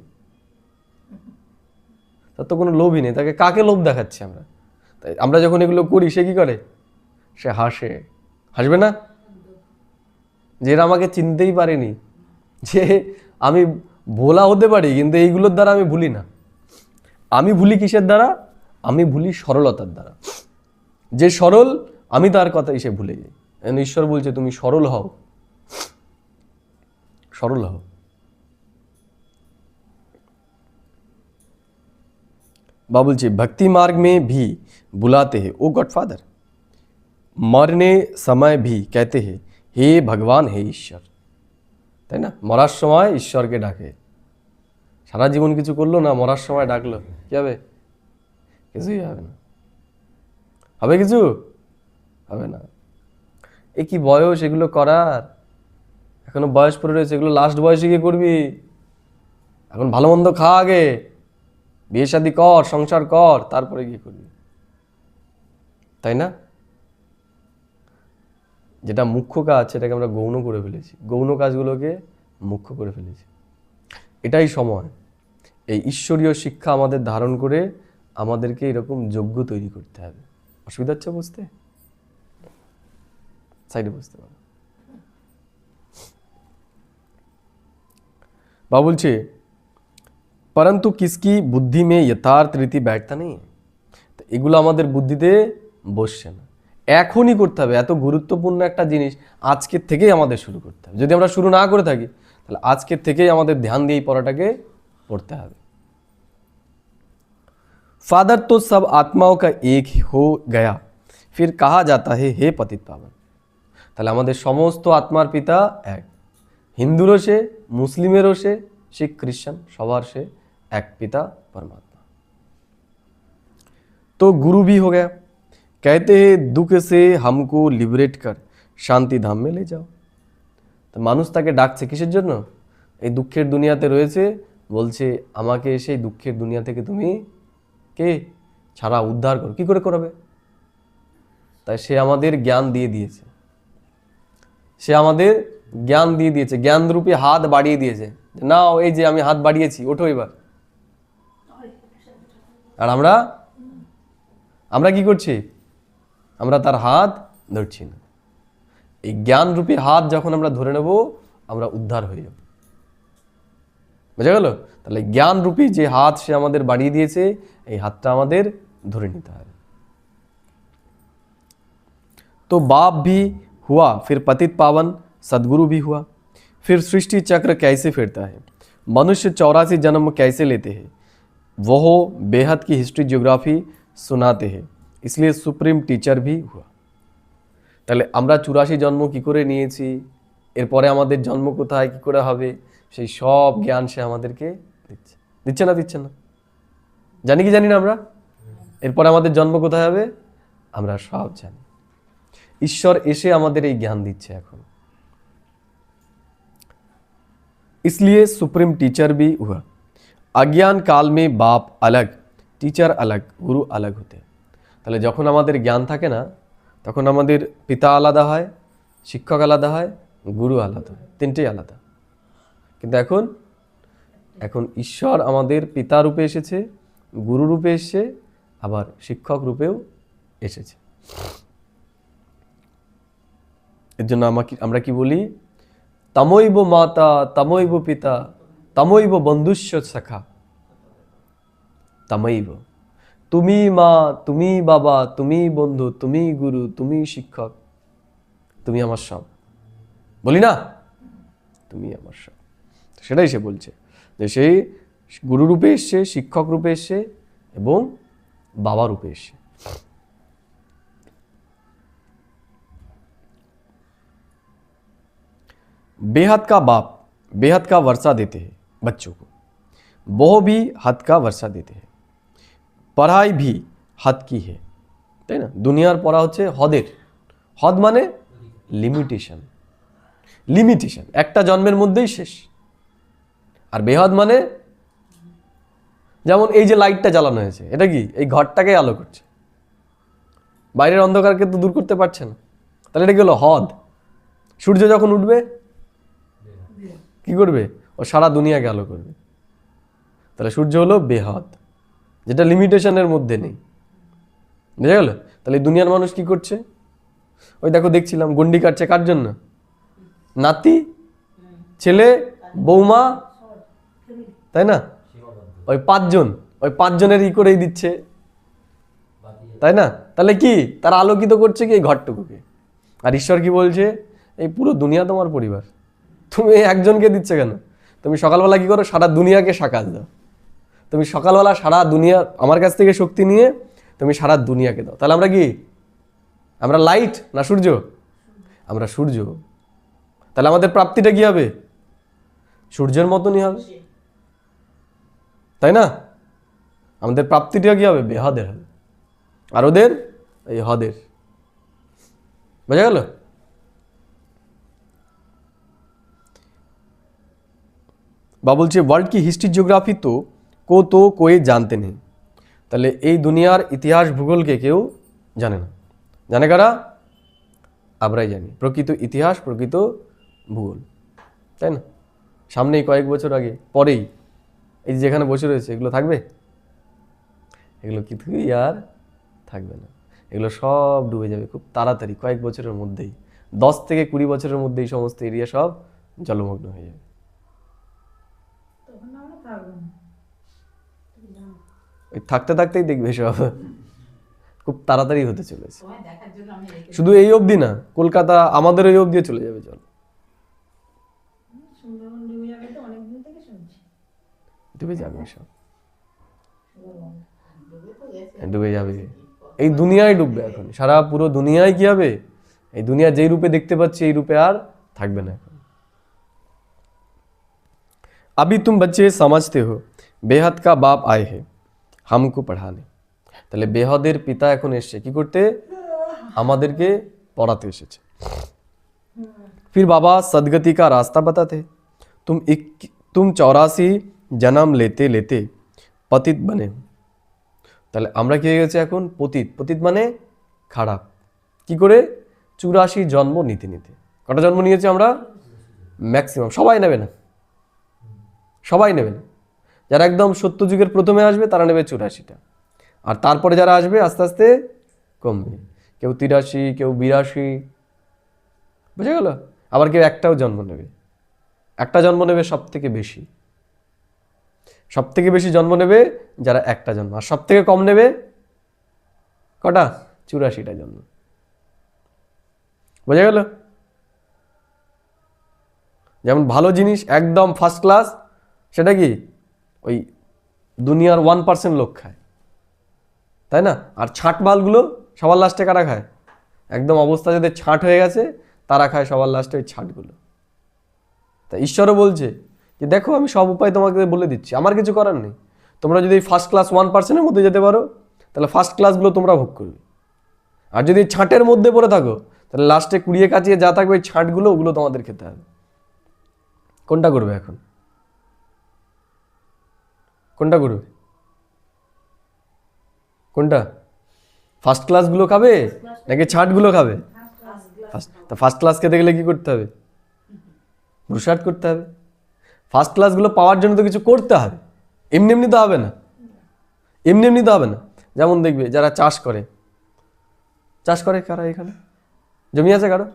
তার তো কোনো লোভই নেই। তাকে কাকে লোভ দেখাচ্ছি আমরা? তাই আমরা যখন এগুলো করি সে কি করে? সে হাসে। হাসবে না? যে এরা আমাকে চিনতেই পারেনি, যে আমি ভোলা হতে পারি কিন্তু এইগুলোর দ্বারা আমি ভুলি না। আমি ভুলি কিসের দ্বারা? আমি ভুলি সরলতার দ্বারা। যে সরল, আমি তার কথাই সে ভুলে যাই। ঈশ্বর বলছে তুমি সরল হও, সরল হও। বা বলছে भक्ति मार्ग में भी बुलाते हैं ओ गॉडफादर, मरने समय भी कहते हैं हे भगवान हे ঈশ্বর। তাই না? মরার সময় ঈশ্বরকে ডাকে। সারা জীবন কিছু করলো না, মরার সময় ডাকলো, কি হবে? কিছুই হবে না। হবে কিছু? হবে না। এ কি বয়স এগুলো করার? এখনো বয়স পড়ে রয়েছে, এগুলো লাস্ট বয়সে গিয়ে করবি। এখন ভালো মন্দ খা আগে, বিয়ে শাদী কর, সংসার কর, তারপরে গিয়ে করবি, তাই না? যেটা মুখ্য কাজ সেটাকে আমরা গৌণ করে ফেলেছি, গৌণ কাজগুলোকে মুখ্য করে ফেলেছি। এটাই সময় এই ঈশ্বরীয় শিক্ষা আমাদের ধারণ করে আমাদেরকে এরকম যোগ্য তৈরি করতে হবে। অসুবিধা হচ্ছে বুঝতে? সাইডে বুঝতে পারো। বা বলছে परंतु किसकी बुद्धि में यथार्थ रीति बैठता नहीं है। তো এগুলো আমাদের বুদ্ধিতে বসছে না। এখনই করতে হবে, এত গুরুত্বপূর্ণ একটা জিনিস আজকের থেকেই আমাদের শুরু করতে হবে। যদি আমরা শুরু না করে থাকি তাহলে আজকের থেকেই আমাদের ধ্যান দিয়ে এই পড়াটাকে পড়তে হবে। फादर तो सब आत्माओं का एक ही हो गया, फिर कहा जाता है हे पतित पावन। তাহলে আমাদের সমস্ত আত্মার পিতা এক, হিন্দুরও সে, মুসলিমেরও সে, শিখ খ্রিস্টান সবার সে এক পিতা परमात्मा। तो गुरु भी हो गया, कहते हैं दुख से हमको लिबरेट कर शांति धाम में ले जाओ। তো মানুষ তাকে ডাকছে কিসের জন্য? এই দুঃখের দুনিয়াতে রয়েছে, বলছে আমাকে সেই দুঃখের দুনিয়া থেকে তুমি কে ছাড়া উদ্ধার করো। কি করে করাবে? তাই সে আমাদের জ্ঞান দিয়ে দিয়েছে, সে আমাদের জ্ঞান দিয়ে দিয়েছে, জ্ঞানরূপী হাত বাড়িয়ে দিয়েছে। নাও এই যে আমি হাত বাড়িয়েছি, ওঠো এবার। আর আমরা কি করছি? আমরা তার হাত ধরছি না। এই জ্ঞানরূপী হাত যখন আমরা ধরে নেব আমরা উদ্ধার হয়ে যাব। বুঝা গেল? তাহলে জ্ঞানরূপী যে হাত সে আমাদের বাড়িয়ে দিয়েছে, এই হাতটা আমাদের ধরে নিতে হবে। तो बाप भी हुआ, फिर पतित पावन सदगुरु भी हुआ। फिर सृष्टि चक्र कैसे फिरता है, मनुष्य 84 जन्म कैसे लेते हैं, वो बेहद की हिस्ट्री जियोग्राफी सुनाते हैं, इसलिए सुप्रीम टीचर भी हुआ। তাহলে আমরা 84 জন্ম কি করে নিয়েছি, এরপরে আমাদের জন্ম কোথায়, কি করে হবে, সেই সব জ্ঞান সে আমাদেরকে দিচ্ছে। দিচ্ছে না? জানি কি জানি না আমরা? এরপরে আমাদের জন্ম কোথায় হবে আমরা সব জানি। ঈশ্বর এসে আমাদের এই জ্ঞান দিচ্ছে এখন। इसलिए सुप्रीम टीचर भी हुआ। अज्ञान काल में बाप अलग, टीचर अलग, गुरु अलग होते। তাহলে যখন আমাদের জ্ঞান থাকে না তখন আমাদের পিতা আলাদা হয়, শিক্ষক আলাদা হয়, গুরু আলাদা হয়, তিনটেই আলাদা। কিন্তু এখন ঈশ্বর আমাদের পিতা রূপে এসেছে, গুরু রূপে এসেছে, আবার শিক্ষক রূপেও এসেছে। এর জন্য আমরা কি বলি? তমৈব মাতা তমৈব পিতা তমৈব বন্ধুস্য সখা। তমৈব, তুমি মা, তুমি বাবা, তুমি বন্ধু, তুমি গুরু, তুমি শিক্ষক, তুমি আমার সব। বলি না তুমি আমার সব? সেটাই সে বলছে যে সেই গুরু রূপে এসছে, শিক্ষক রূপে এসছে এবং বাবা রূপে এসছে। बेहद का बाप बेहद का वर्षा देते हैं बच्चों को, वो भी हद का वर्षा देते हैं। पढ़ाई भी हद की है, তাই না? দুনিয়ার পড়া হচ্ছে হদের। হদ মানে লিমিটেশন, একটা জন্মের মধ্যেই শেষ। আর বেহদ মানে যেমন এই যে লাইটটা জ্বালানো হয়েছে, এটা কি এই ঘরটাকে আলো করছে, বাইরের অন্ধকারকে তো দূর করতে পারছে না। তাহলে এটা কি হলো? হদ। সূর্য যখন উঠবে কি করবে? ও সারা দুনিয়াকে আলো করবে। তাহলে সূর্য হলো বেহদ, যেটা লিমিটেশনের মধ্যে নেই। বুঝা গেল? তাহলে দুনিয়ার মানুষ কি করছে? ওই দেখো দেখছিলাম গন্ডি কাটছে, কার জন্য? নাতি, ছেলে, বৌমা, তাই না? ওই পাঁচজনের ই করেই দিচ্ছে, তাই না? তাহলে কি তারা আলোকিত করছে কি এই ঘরটুকুকে। আর ঈশ্বর কি বলছে? এই পুরো দুনিয়া তোমার পরিবার, তুমি একজনকে দিচ্ছে কেন? তুমি সকালবেলা কি করো? সারা দুনিয়াকে সাকাশ দাও। তুমি সকালবেলা সারা দুনিয়া আমার কাছ থেকে শক্তি নিয়ে তুমি সারা দুনিয়াকে দাও। তাহলে আমরা কি? আমরা লাইট না সূর্য? আমরা সূর্য। তাহলে আমাদের প্রাপ্তিটা কি হবে? সূর্যের মতনই হবে, তাই না? আমাদের প্রাপ্তিটা কি হবে? বেহদের হবে। আর ওদের এই হদের। বোঝা গেল? বা বলছে ওয়ার্ল্ড কি হিস্ট্রি জিওগ্রাফি তো কোই জানতে নেই। তাহলে এই দুনিয়ার ইতিহাস ভূগোলকে কেউ জানে না। জানে কারা? আমরাই জানি প্রকৃত ইতিহাস, প্রকৃত ভূগোল, তাই না? সামনেই কয়েক বছর আগে পরেই এই যে যেখানে বসে রয়েছে এগুলো থাকবে? এগুলো কিছুই আর থাকবে না। এগুলো সব ডুবে যাবে খুব তাড়াতাড়ি, কয়েক বছরের মধ্যেই, 10 থেকে 20 বছরের মধ্যেই সমস্ত এরিয়া সব জলমগ্ন হয়ে যাবে। ওই থাকতে থাকতেই দেখবে সব খুব তাড়াতাড়ি হতে চলেছে। শুধু এই অবধি না, কলকাতা আমাদের এই অবধি চলে যাবে জল, ডুবে যাবে সব, ডুবে যাবে। এই দুনিয়ায় ডুববে এখন, সারা পুরো দুনিয়ায় কি হবে? এই দুনিয়া যেই রূপে দেখতে পাচ্ছি এই রূপে আর থাকবে না এখন। अभी तुम बच्चे समझते हो बेहद का बाप आए हैं हमको पढ़ाने। তাহলে বেহদের পিতা এখন এসেছে কি করতে? আমাদেরকে পড়াতে এসেছে। फिर बाबा सदगति का रास्ता बताते, तुम 84 जन्म लेते लेते पतित बने। তাহলে আমরা কি হয়ে গেছে এখন? পতিত। পতিত মানে খারাপ। কি করে? 84 জন্ম নিতে নিতে। কটা জন্ম নিয়েছি আমরা? ম্যাক্সিমাম। সবাই নেবে না, সবাই নেবে না। যারা একদম সত্যযুগের প্রথমে আসবে তারা নেবে 84টা, আর তারপরে যারা আসবে আস্তে আস্তে কমবে। কেউ 83, কেউ 82, বুঝে গেল? আবার কেউ একটাও জন্ম নেবে, একটা জন্ম নেবে সব থেকে বেশি। সব থেকে বেশি জন্ম নেবে যারা একটা জন্ম, আর সব থেকে কম নেবে কটা? 84টা জন্ম। বোঝা গেল? যেমন ভালো জিনিস একদম ফার্স্ট ক্লাস, সেটা কি ওই দুনিয়ার 1% লোক খায়, তাই না? আর ছাঁট মালগুলো সবার লাস্টে কারা খায়? একদম অবস্থা যাদের ছাঁট হয়ে গেছে তারা খায় সবার লাস্টে ওই ছাঁটগুলো। তা ঈশ্বরও বলছে যে দেখো আমি সব উপায় তোমাকে বলে দিচ্ছি, আমার কিছু করার নেই। তোমরা যদি ফার্স্ট ক্লাস 1%-এর মধ্যে যেতে পারো তাহলে ফার্স্ট ক্লাসগুলো তোমরা ভোগ করবে, আর যদি ছাঁটের মধ্যে পড়ে থাকো তাহলে লাস্টে কুড়িয়ে কাচিয়ে যা থাকবে ওই ছাঁটগুলো, ওগুলো তোমাদের খেতে হবে। কোনটা করবে এখন? কোনটা করবে? কোনটা? ফার্স্ট ক্লাসগুলো খাবে নাকি ছাঁটগুলো খাবে? ফার্স্ট ক্লাস খেতে গেলে কি করতে হবে? পুরুষার্থ করতে হবে। ফার্স্ট ক্লাসগুলো পাওয়ার জন্য তো কিছু করতে হবে, এমনি এমনি তো হবে না, এমনি এমনি তো হবে না। যেমন দেখবে যারা চাষ করে, চাষ করে কারা? এখানে জমি আছে কারো?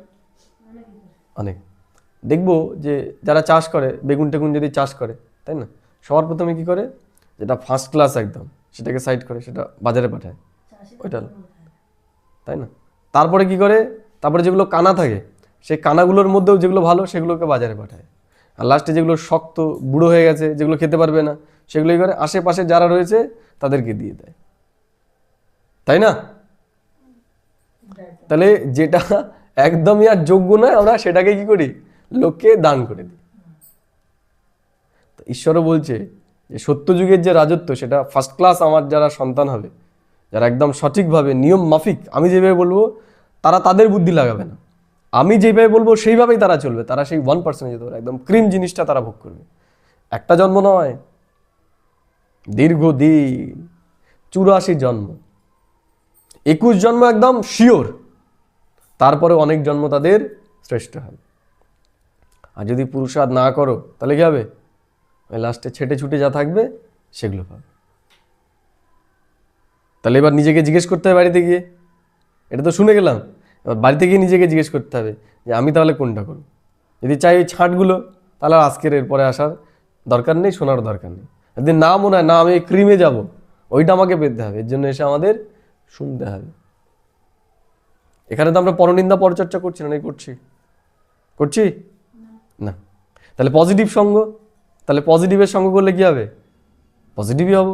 অনেক। দেখবো যে যারা চাষ করে, বেগুন টেগুন যদি চাষ করে, তাই না, সবার প্রথমে কি করে? যেটা ফার্স্ট ক্লাস একদম সেটাকে সাইড করে সেটা বাজারে পাঠায়, ওইটা, তাই না? তারপরে কি করে? তারপরে যেগুলো কানা থাকে সেই কানাগুলোর মধ্যেও যেগুলো ভালো সেগুলোকে বাজারে পাঠায়, আর লাস্টে যেগুলো শক্ত বুড়ো হয়ে গেছে যেগুলো খেতে পারবে না সেগুলোই করে আশেপাশে যারা রয়েছে তাদেরকে দিয়ে দেয়, তাই না? তাহলে যেটা একদমই আর যোগ্য নয় আমরা সেটাকে কি করি? লোককে দান করে দিই। ঈশ্বরও বলছে যে সত্যযুগের যে রাজত্ব সেটা ফার্স্ট ক্লাস আমার যারা সন্তান হবে, যারা একদম সঠিকভাবে নিয়ম মাফিক আমি যেভাবে বলবো তারা তাদের বুদ্ধি লাগাবে না, আমি যেভাবে বলবো সেইভাবেই তারা চলবে, তারা সেই 1% যেতে পারে, একদম ক্রিম জিনিসটা তারা ভোগ করবে। একটা জন্ম নয়, দীর্ঘদিন 84 জন্ম, 21 জন্ম একদম শিওর, তারপরে অনেক জন্ম তাদের শ্রেষ্ঠ হবে। আর যদি পুরুষার্থ না করো তাহলে কি হবে? ওই লাস্টে ছেটে ছুটে যা থাকবে সেগুলো পাবে। তাহলে এবার নিজেকে জিজ্ঞেস করতে হবে বাড়িতে গিয়ে, এটা তো শুনে গেলাম, এবার বাড়িতে গিয়ে নিজেকে জিজ্ঞেস করতে হবে যে আমি তাহলে কোনটা করব। যদি চাই ওই ছাঁটগুলো তাহলে আজকের এরপরে আসার দরকার নেই, শোনার দরকার নেই। যদি না মনে হয় না আমি ক্রিমে যাব, ওইটা আমাকে পেতে হবে, এর জন্য এসে আমাদের শুনতে হবে। এখানে তো আমরা পরনিন্দা পরচর্চা করছি না, করছি করছি না। তাহলে পজিটিভ সঙ্গ, তাহলে পজিটিভের সঙ্গ করলে কি হবে? পজিটিভই হব।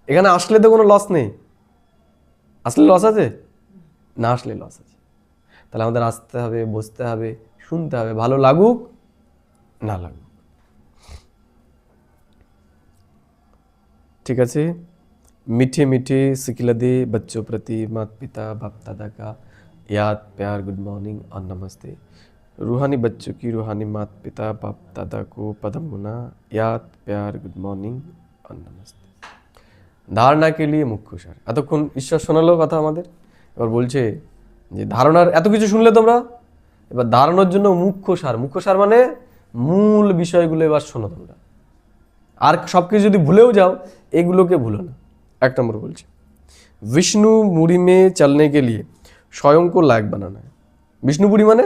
এখানে আসলে তো কোনো লস নেই, আসলে লস আছে না, আসলে লস আছে। তাহলে আমাদের আসতে হবে, বসতে হবে, শুনতে হবে, ভালো লাগুক না লাগুক। ঠিক আছে। मीठे मीठे सिखिलदे बच्चों प्रति माता पिता बाप दादा का याद प्यार गुड मॉर्निंग और नमस्ते। रूहानी बच्चों की रूहानी माता पिता बाप दादा को पदम गुना याद प्यार गुड मॉर्निंग और नमस्ते। ধারণা के लिए মুখ্য সার। এতক্ষণ ঈশ্বর শোনালো কথা আমাদের, এবার বলছে যে ধারণার এত কিছু শুনলে তোমরা, এবার ধারণার জন্য মুখ্য সার। মুখ্য সার মানে মূল বিষয়গুলো এবার শোনো তোমরা, আর সব কিছু যদি ভুলেও যাও এগুলোকে ভুলো না। 1 নম্বর বলছে विष्णुपुरी में चलने के लिए स्वयं को लायक बनाना है। विष्णुपुरी মানে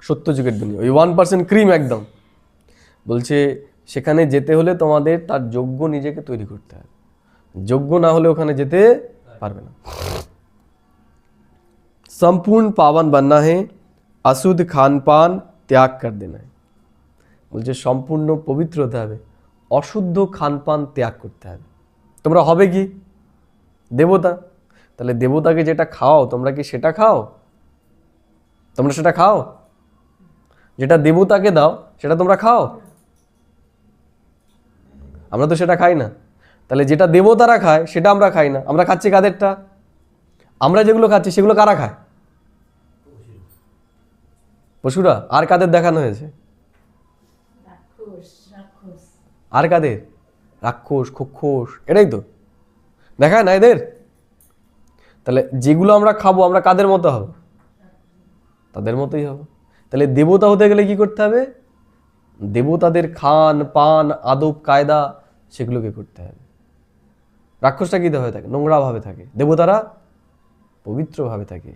সত্যযুগের দুনিয়া, ওই 1% ক্রিম একদম। বলছে সেখানে যেতে হলে তোমাদের তার যোগ্য নিজেকে তৈরি করতে হবে, যোগ্য না হলে ওখানে যেতে পারবে না। संपूर्ण पावन बनना है, अशुद्ध खान पान त्याग कर देना है। বলছে সম্পূর্ণ পবিত্র হতে হবে, অশুদ্ধ খান পান ত্যাগ করতে হবে। তোমরা হবে কি দেবতা, তাহলে দেবতাকে যেটা খাও তোমরা কি সেটা খাও? তোমরা সেটা খাও? যেটা দেবতাকে দাও সেটা তোমরা খাও? আমরা তো সেটা খাই না। তাহলে যেটা দেবতারা খায় সেটা আমরা খাই না, আমরা খাচ্ছি কাদেরটা? আমরা যেগুলো খাচ্ছি সেগুলো কারা খায়? পশুরা। আর কাদের দেখানো হয়েছে? আর কাদের? রাক্ষস খক্ষস, এটাই তো দেখায় না এদের। তাহলে যেগুলো আমরা খাবো আমরা কাদের মতো হব? তাদের মতোই হব। তাহলে দেবতা হতে গেলে কি করতে হবে? দেবতাদের খান পান আদব কায়দা সেগুলোকে করতে হবে। রাক্ষসটা কী হয়ে থাকে? নোংরা ভাবে থাকে, দেবতারা পবিত্র ভাবে থাকে,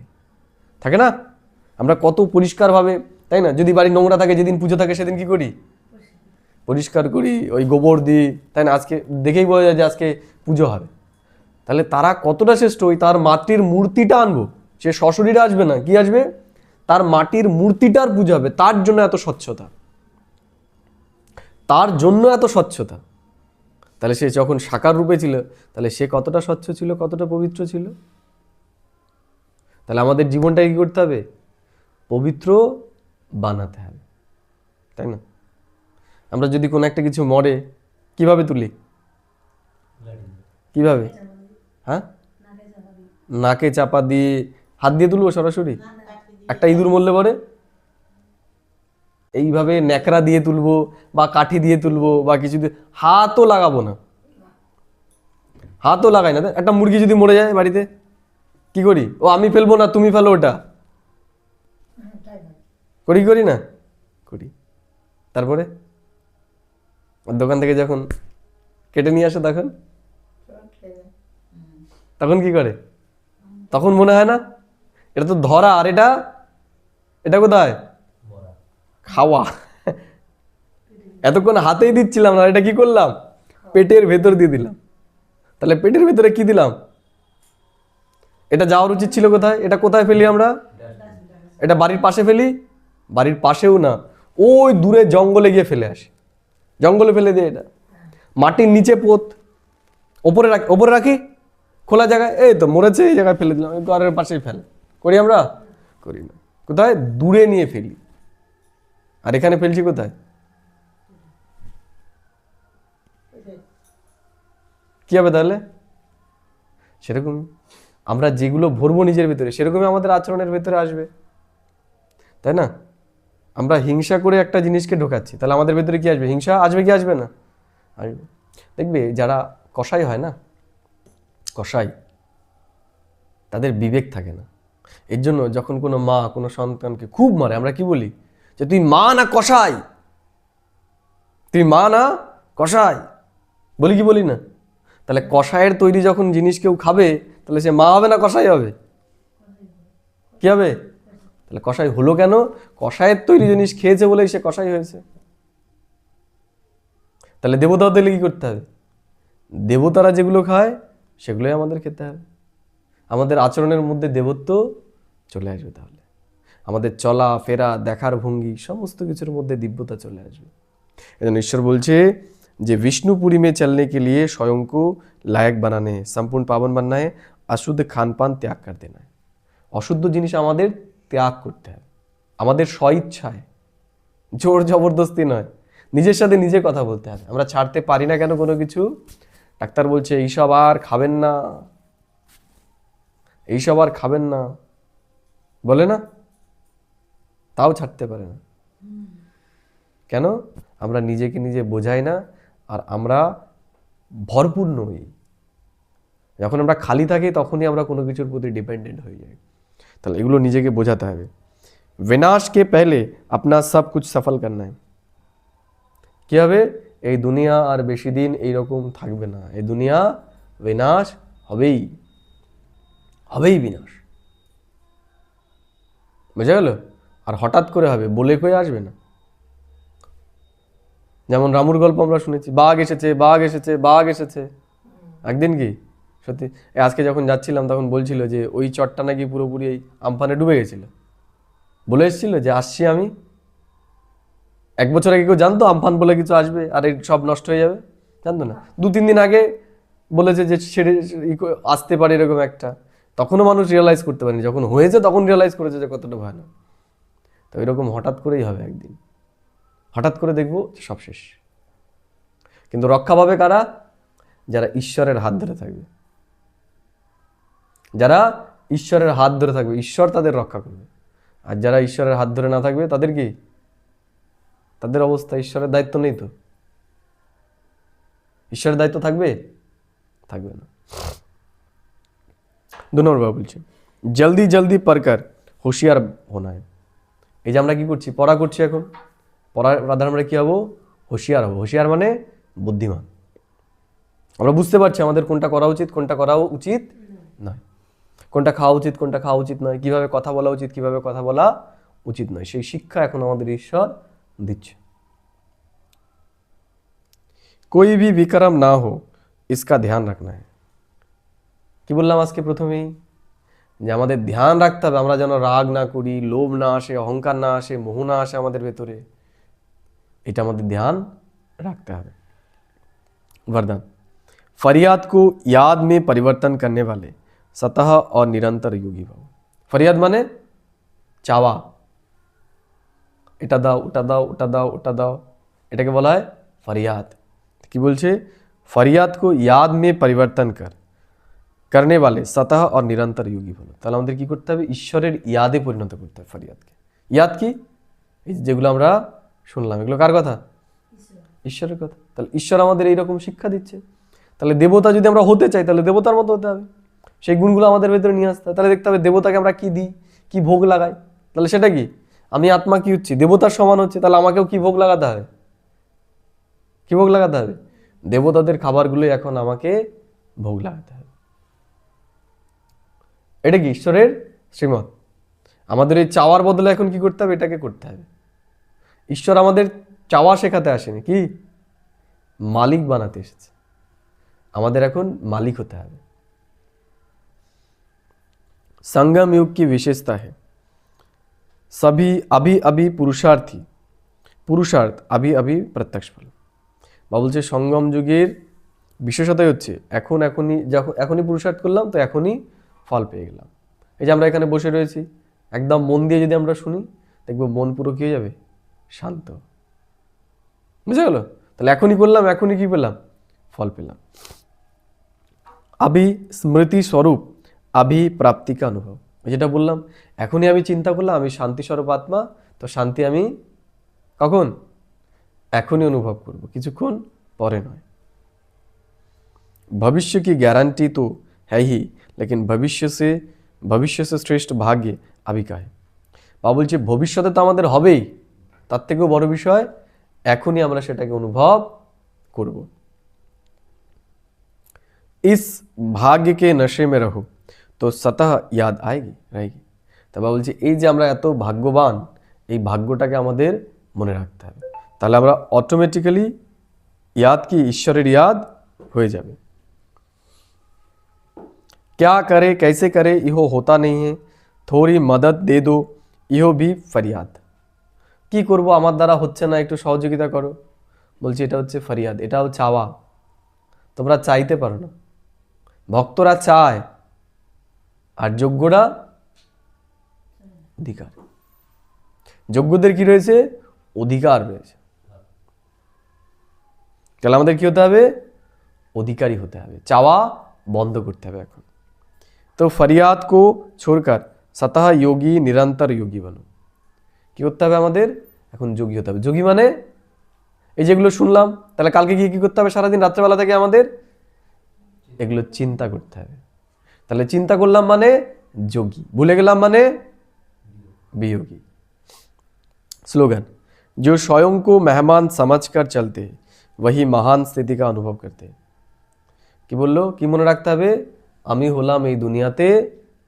থাকে না? আমরা কত পরিষ্কারভাবে, তাই না? যদি বাড়ি নোংরা থাকে, যেদিন পুজো থাকে সেদিন কি করি? পরিষ্কার করি, ওই গোবর দিই, তাই না? আজকে দেখেই বোঝা যায় যে আজকে পুজো হবে। তাহলে তারা কতটা শ্রেষ্ঠ, ওই তার মাটির মূর্তিটা আনবো, সে সশরীরে আসবে না, কি আসবে? তার মাটির মূর্তিটার পূজা হবে, তার জন্য এত স্বচ্ছতা, তার জন্য এত স্বচ্ছতা। তাহলে সে যখন সাকার রূপে ছিল তাহলে সে কতটা স্বচ্ছ ছিল, কতটা পবিত্র ছিল। তাহলে আমাদের জীবনটাকে কি করতে হবে? পবিত্র বানাতে হবে, তাই না? আমরা যদি কোনো একটা কিছু মরে কিভাবে তুলি? কিভাবে? হ্যাঁ, নাকে চাপা দিয়ে, হাত দিয়ে তুলবো সরাসরি? একটা ইঁদুর মরলে পরে এইভাবে ন্যাকড়া দিয়ে তুলবো বা কাঠি দিয়ে তুলবো বা কিছু দিয়ে, হাতও লাগাবো না, হাতও লাগাই না। একটা মুরগি যদি মরে যায় বাড়িতে কি করি? ও আমি ফেলবো না, তুমি ফেলো, ওটা করি, করি না? করি। তারপরে দোকান থেকে যখন কেটে নিয়ে আসে তখন কি করে? তখন মনে হয় না এটা তো ধরা, আর এটা এটা কোথায়? খাওয়া। এতক্ষণ হাতেই দিচ্ছিলাম না, এটা কি করলাম? পেটের ভেতর দিয়ে দিলাম। তাহলে পেটের ভেতরে কি দিলাম? এটা যাওয়ার উচিত ছিল কোথায়? এটা কোথায় ফেলি আমরা? এটা বাড়ির পাশে ফেলি? বাড়ির পাশেও না, ওই দূরে জঙ্গলে গিয়ে ফেলে আসি। জঙ্গলে ফেলে দিয়ে, এটা মাটির নিচে পোত, ওপরে রাখি খোলা জায়গায়, এই তো মরেছে এই জায়গায় ফেলে দিলাম, ঘরের পাশেই ফেলে। করি আমরা? করি না। কোথায়? দূরে নিয়ে ফেলি। আর এখানে ফেলছি কোথায়? কি হবে তাহলে? সেরকম আমরা যেগুলো ভরবো নিজের ভিতরে সেরকমই আমাদের আচরণের ভিতরে আসবে, তাই না? আমরা হিংসা করে একটা জিনিসকে ঢোকাচ্ছি, তাহলে আমাদের ভিতরে কি আসবে? হিংসা আসবে কি আসবে না? আসবে। দেখবে যারা কসাই হয় না, কসাই, তাদের বিবেক থাকে না। এর জন্য যখন কোনো মা কোনো সন্তানকে খুব মারে, আমরা কি বলি? যে তুই মা না কসাই, তুই মা না কসাই, বলি কি বলি না? তাহলে কসাইয়ের তৈরি যখন জিনিস কেউ খাবে তাহলে সে মা হবে না কসাই হবে? কি হবে? তাহলে কসাই হলো কেন? কসাইয়ের তৈরি জিনিস খেয়েছে বলেই সে কসাই হয়েছে। তাহলে দেবতা হতে গেলে কি করতে হবে? দেবতারা যেগুলো খায় সেগুলোই আমাদের খেতে হবে। আমাদের আচরণের মধ্যে দেবত্ব চলে আসবে, তাহলে আমাদের চলা ফেরা দেখার ভঙ্গি সমস্ত কিছুর মধ্যে দিব্যতা চলে আসবে। এজন্য ঈশ্বর বলছে যে विष्णुपुरी में चलने के लिए स्वयं को लायक बनाने है, संपूर्ण पावन बनना है, अशुद्ध खान पान त्याग कर देना है। অশুদ্ধ জিনিস আমাদের ত্যাগ করতে হবে, আমাদের স্বইচ্ছায়, জোর জবরদস্তি নয়, নিজের সাথে নিজে কথা বলতে হবে। আমরা ছাড়তে পারি না কেন কোনো কিছু? ডাক্তার বলছে এইসব আর খাবেন না, এইসব আর খাবেন না, বলে না? তাও ছাড়তে পারে না। কেন? আমরা নিজেকে নিজে বোঝাই না, আর আমরা ভরপুর নই। যখন আমরা খালি থাকি তখনই আমরা কোনো কিছুর প্রতি ডিপেন্ডেন্ট হয়ে যাই। তাহলে এগুলো নিজেকে বোঝাতে হবে। विनाश के पहले अपना सब कुछ सफल करना है। কি হবে? এই দুনিয়া আর বেশি দিন এইরকম থাকবে না। এই দুনিয়া বিনাশ হবেই, হবেই বিনাশ। বুঝা গেল? আর হঠাৎ করে হবে, বলে কয়ে আসবে না। যেমন রামুর গল্প আমরা শুনেছি, বাঘ এসেছে, বাঘ এসেছে, বাঘ এসেছে। একদিন কি সত্যি আজকে যখন যাচ্ছিলাম তখন বলছিল যে ওই চটটা নাকি পুরোপুরি এই আমফানে ডুবে গেছিল। বলে এসেছিল যে আসছি আমি। 1 বছর আগে কেউ জানতো আমফান বলে কিছু আসবে আর এই সব নষ্ট হয়ে যাবে? জানতো না। 2-3 দিন আগে বলেছে যে ছেড়ে আসতে পারে এরকম একটা, তখনও মানুষ রিয়েলাইজ করতে পারেনি। যখন হয়েছে তখন রিয়েলাইজ করেছে যে কতটা ভয়ানক। তো এরকম হঠাৎ করেই হবে একদিন, হঠাৎ করে দেখবো সব শেষ। কিন্তু রক্ষা পাবে কারা? যারা ঈশ্বরের হাত ধরে থাকবে। যারা ঈশ্বরের হাত ধরে থাকবে, ঈশ্বর তাদের রক্ষা করবে। আর যারা ঈশ্বরের হাত ধরে না থাকবে তাদের কি? তাদের অবস্থা, ঈশ্বরের দায়িত্ব নেই তো। ঈশ্বরের দায়িত্ব থাকবে? থাকবে না। 2 নম্বর বলছে জলদি জলদি পড়কর হুঁশিয়ার হোনা है। এই যে আমরা কি করছি? পড়া করছি। এখন পড়ার দ্বারা আমরা কি হবো? হুঁশিয়ার হবো। হুঁশিয়ার মানে বুদ্ধিমান। আমরা বুঝতে পারছি আমাদের কোনটা করা উচিত, কোনটা করা উচিত নয়, কোনটা খাওয়া উচিত, কোনটা খাওয়া উচিত নয়, কিভাবে কথা বলা উচিত, কিভাবে কথা বলা উচিত নয়। সেই শিক্ষা এখন আমাদের ঈশ্বর দিচ্ছে। कोई भी विक्रम ना हो इसका ध्यान रखना है। কি বললাম আজকে প্রথমেই? যে আমাদের ধ্যান রাখতে হবে আমরা যেন রাগ না করি, লোভ না আসে, অহংকার না আসে, মোহ না আসে আমাদের ভেতরে। এটা আমাদের ধ্যান রাখতে হবে। वरदान फरियाद को याद में परिवर्तन करने वाले सतह और निरंतर योगी भाव। फरियाद माने চাওয়া, এটা দাও, ওটা দাও, ওটা দাও, ওটা দাও, এটাকে বলা হয় फरियाद। কি বলছে? फरियाद को याद में परिवर्तन करने वाले सतह और निरंतर योगी ভালো। তাহলে আমাদের কি করতে হবে? ঈশ্বরের ইয়াদে পরিণত করতে হবে ফরিয়াদকে। ইয়াদ কি? এই যেগুলো আমরা শুনলাম, এগুলো কার কথা? ঈশ্বরের কথা। তাহলে ঈশ্বর আমাদের এইরকম শিক্ষা দিচ্ছে। তাহলে দেবতা যদি আমরা হতে চাই তাহলে দেবতার মতো হতে হবে, সেই গুণগুলো আমাদের ভেতরে নিয়ে আসতে হবে। তাহলে দেখতে হবে দেবতাকে আমরা কি দিই, কি ভোগ লাগাই। তাহলে সেটা কি? আমি আত্মা কি হচ্ছি? দেবতার সমান হচ্ছে। তাহলে আমাকেও কি ভোগ লাগাতে হবে? কি ভোগ লাগাতে হবে? দেবতাদের খাবারগুলো এখন আমাকে ভোগ লাগাতে হবে। এটা কি? ঈশ্বরের শ্রীমত। আমাদের এই চাওয়ার বদলে এখন কি করতে হবে? এটাকে করতে হবে। ঈশ্বর আমাদের চাওয়া শেখাতে আসেনি, কি মালিক বানাতে এসেছে। আমাদের এখন মালিক হতে হবে। संगम युग की विशेषता है सभी अभी अभी पुरुषार्थ अभी अभी प्रत्यक्ष फल। বা বলছে সঙ্গম যুগের বিশেষতাই হচ্ছে এখনই পুরুষার্থ করলাম তো এখনই ফল পেয়ে গেলাম। এই যে আমরা এখানে বসে রয়েছি, একদম মন দিয়ে যদি আমরা শুনি দেখবো মন পুরো কি হয়ে যাবে? শান্ত। বুঝে গেল? তাহলে এখনই করলাম, এখনই কি পেলাম? ফল পেলাম। আভি স্মৃতি স্বরূপ আভি প্রাপ্তিকা অনুভব। যেটা বললাম, এখনই আমি চিন্তা করলাম আমি শান্তি স্বরূপ আত্মা, তো শান্তি আমি কখন? এখনই অনুভব করব, কিছুক্ষণ পরে নয়। भविष्य की गारंटी तो है ही लेकिन भविष्य से श्रेष्ठ भाग्य अभी का है। বা বলছে ভবিষ্যতে তো আমাদের হবেই, তার থেকেও বড় বিষয় এখনই আমরা সেটাকে অনুভব করব। इस भाग्य के नशे में रहो तो सतह याद रहेगी। তবে বলছে এই যে আমরা এত ভাগ্যবান, এই ভাগ্যটাকে আমাদের মনে রাখতে হবে। তাহলে আমরা অটোমেটিক্যালি ইয়াদ কি? ঈশ্বরের ইয়াদ হয়ে যাবে। क्या करे कैसे करे इहो होता नहीं है, थोड़ी मदद दे दो इहो भी फरियाद। কি করব? আমার দ্বারা হচ্ছে না, একটু সহযোগিতা করো। বলছি এটা হচ্ছে ফরিয়াদ, এটাও চাওয়া। তোমরা চাইতে পারো না, ভক্তরা চায়, আর যোগ্যরা অধিকার। যোগ্যদের কি রয়েছে? অধিকার রয়েছে। তাহলে আমাদের কি হতে হবে? অধিকারী হতে হবে। চাওয়া বন্ধ করতে হবে এখন। তো ফরিয়াদ কো छोड़कर सतह योगी निरंतर योगी बनो। কি করতে হবে আমাদের? এখন যোগী হতে হবে। যোগী মানে এই যেগুলো শুনলাম, তাহলে কালকে গিয়ে কি করতে হবে? সারাদিন রাত্রেবেলা থেকে আমাদের এগুলো চিন্তা করতে হবে। তাহলে চিন্তা করলাম মানে যোগী, ভুলে গেলাম মানে বিয়োগী। स्लोगन, जो स्वयं को मेहमान समझकर चलते वही महान स्थिति का अनुभव करते। কি বললো? কি মনে রাখতে হবে? আমি হলাম এই দুনিয়াতে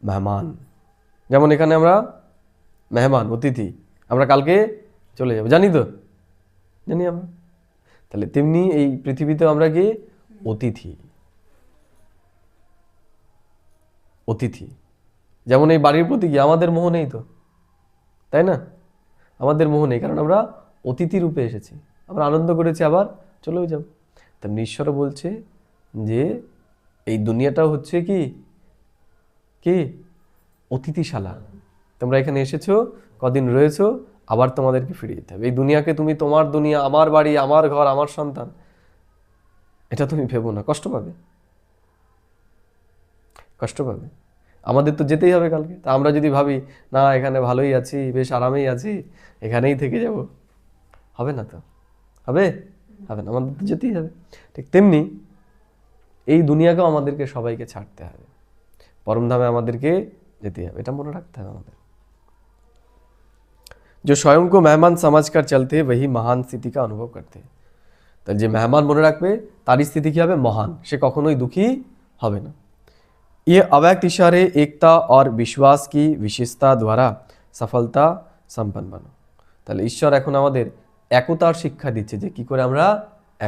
মেহমান। যেমন এখানে আমরা মেহমান, অতিথি, আমরা কালকে চলে যাব, জানি তো? জানি আমরা। তাহলে তেমনি এই পৃথিবীতে আমরা কি অতিথি। অতিথি যেমন এই বাড়ির প্রতি কি আমাদের মোহ নেই তো, তাই না? আমাদের মোহ নেই, কারণ আমরা অতিথি রূপে এসেছি, আমরা আনন্দ করেছি, আবার চলেও যাব। তেমনি ঈশ্বরও বলছে যে এই দুনিয়াটাও হচ্ছে কি কি অতিথিশালা। তোমরা এখানে এসেছো, কদিন রয়েছো, আবার তোমাদেরকে ফিরে যেতে হবে। এই দুনিয়াকে তুমি তোমার দুনিয়া, আমার বাড়ি, আমার ঘর, আমার সন্তান, এটা তুমি ভেবো না, কষ্ট পাবে, কষ্ট পাবে। আমাদের তো যেতেই হবে কালকে। তা আমরা যদি ভাবি না এখানে ভালোই আছি, বেশ আরামেই আছি, এখানেই থেকে যাব, হবে না তো? হবে? হবে না, আমাদের তো যেতেই হবে। ঠিক তেমনি এই দুনিয়াকেও আমাদেরকে সবাইকে ছাড়তে হবে, পরমধামে আমাদেরকে যেতে হবে, এটা মনে রাখতে হবে আমাদের। जो स्वयं को मेहमान समझकर चलते वही महान स्थिति का अनुभव करते। তাহলে যে মেহমান মনে রাখবে তার স্থিতি কি হবে? মহান। সে কখনোই দুঃখী হবে না। ये अव्यक्त इशारे एकता और विश्वास की विशेषता द्वारा सफलता संपन्न बनो। তাহলে ঈশ্বর এখন আমাদের একতার শিক্ষা দিচ্ছে যে কি করে আমরা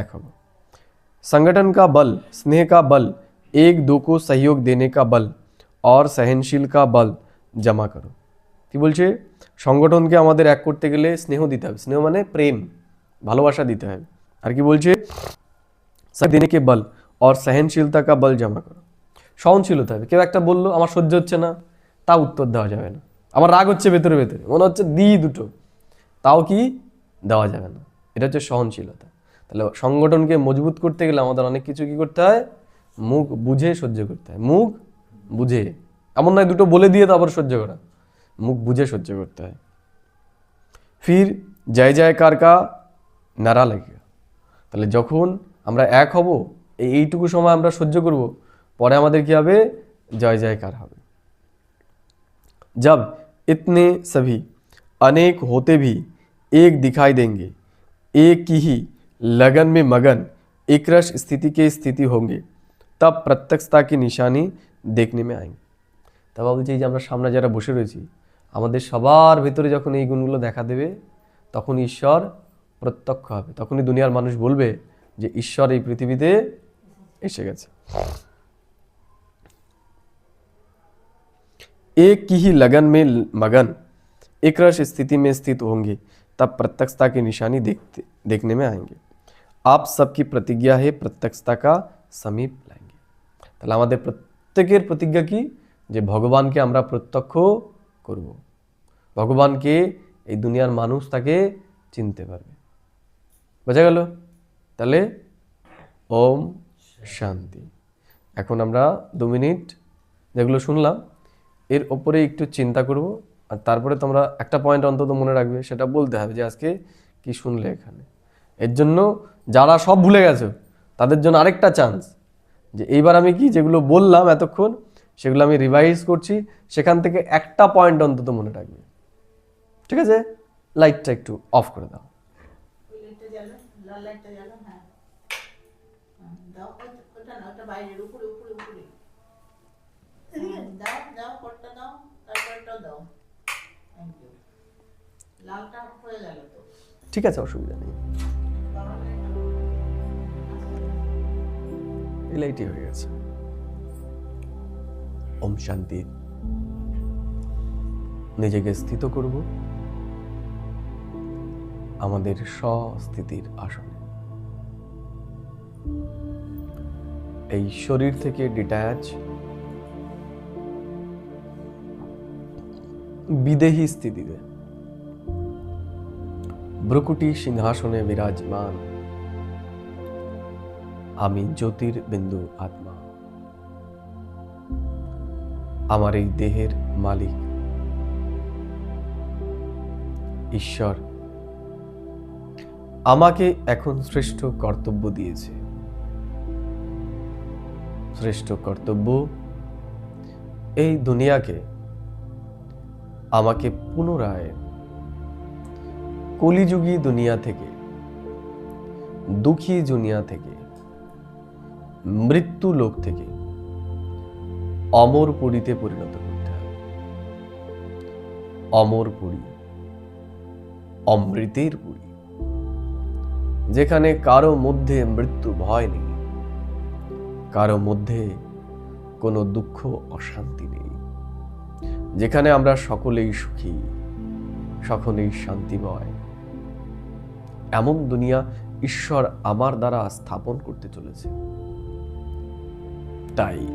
এক হব। संगठन का बल, स्नेह का बल, एक दो को सहयोग देने का बल और सहनशील का बल जमा करो। কি বলছে? সংগঠনকে আমাদের এক করতে গেলে স্নেহ দিতে হবে। স্নেহ মানে প্রেম, ভালোবাসা দিতে হবে। আর কি বলছে? सहयोग देने के बल और सहनशीलता का बल जमा करो। সহনশীলতা হবে। কেউ একটা বললো, আমার সহ্য হচ্ছে না, তা উত্তর দেওয়া যাবে না। আমার রাগ হচ্ছে ভেতরে ভেতরে, মনে হচ্ছে দুটো, তাও কি দেওয়া যাবে না। এটা হচ্ছে সহনশীলতা। তাহলে সংগঠনকে মজবুত করতে গেলে আমাদের অনেক কিছু কি করতে হয়? মুখ বুঝে সহ্য করতে হয়। মুখ বুঝে, এমন নয় দুটো বলে দিয়ে তারপর সহ্য করা, মুখ বুঝে সহ্য করতে হয়। ফির জয় জয়কার কা নারা লাগেগা। তাহলে যখন আমরা এক হব, এইটুকু সময় আমরা সহ্য করব, পরে আমাদের কি হবে? জয় জয়কার হবে। जब इतने सभी अनेक होते भी एक दिखाई देंगे, एक की ही लगन में मगन एक रस स्थिति के स्थिति होंगे, तब प्रत्यक्षता की निशानी देखने में आएंगे। তবে বলছি এই যে আমরা সামনে যারা বসে রয়েছি, আমাদের সবার ভেতরে যখন এই গুণগুলো দেখা দেবে, তখন ঈশ্বর প্রত্যক্ষ হবে। তখনই দুনিয়ার মানুষ বলবে যে ঈশ্বর এই পৃথিবীতে এসে গেছে। एक की ही लगन में मगन एक रस स्थिति में स्थित होंगे, तब प्रत्यक्षता की निशानी देखने में आएंगे। आप सबकी प्रतिज्ञा है प्रत्यक्षता का समीप लाएंगे। তাহলে আমাদের প্রত্যেকের প্রতিজ্ঞা কি? যে ভগবানকে আমরা প্রত্যক্ষ করব। ভগবানকে এই দুনিয়ার মানুষ তাকে চিনতে পারবে। বোঝা গেল? তাহলে ওম শান্তি। এখন আমরা 2 মিনিট যেগুলো শুনলাম এর ওপরে একটু চিন্তা করব, আর তারপরে তোমরা একটা পয়েন্ট অন্তত মনে রাখবে, সেটা বলতে হবে যে আজকে কি শুনলে এখানে। এর জন্য যারা সব ভুলে গেছো তাদের জন্য আরেকটা চান্স, যে এইবার আমি কি যেগুলো বললাম এতক্ষণ সেগুলো আমি রিভাইজ করছি, সেখান থেকে একটা পয়েন্ট অন্তত মনে রাখবে। ঠিক আছে? লাইটটা একটু অফ করে দাও। ঠিক আছে, অসুবিধা নেই, এই লাইটই হয়ে গেছে। ওম শান্তি। নিজেকে স্থিত করব আমাদের স্বস্থিতির আসনে। এই শরীর থেকে ডিট্যাচ, বিদেহী স্থিতিতে ভ্রুকুটি সিংহাসনে বিরাজমান আমি জ্যোতির্বিন্দু আত্মা, আমার এই দেহের মালিক, ঈশ্বর আমাকে এখন শ্রেষ্ঠ কর্তব্য দিয়েছে। শ্রেষ্ঠ কর্তব্য এই দুনিয়াকে আমাকে পুনরায় কলিযুগী দুনিয়া থেকে, দুঃখী দুনিয়া থেকে, মৃত্যু লোক থেকে অমর পুরীতে পরিণত করতে হবে। অমর পুরী, অমৃতের পুরী, যেখানে কারো মধ্যে মৃত্যু ভয় নেই, কারো মধ্যে কোনো দুঃখ অশান্তি নেই, যেখানে আমরা সকলেই সুখী, সকলেই শান্তিময়। এমন দুনিয়া ঈশ্বর আমার দ্বারা স্থাপন করতে চলেছে। তাই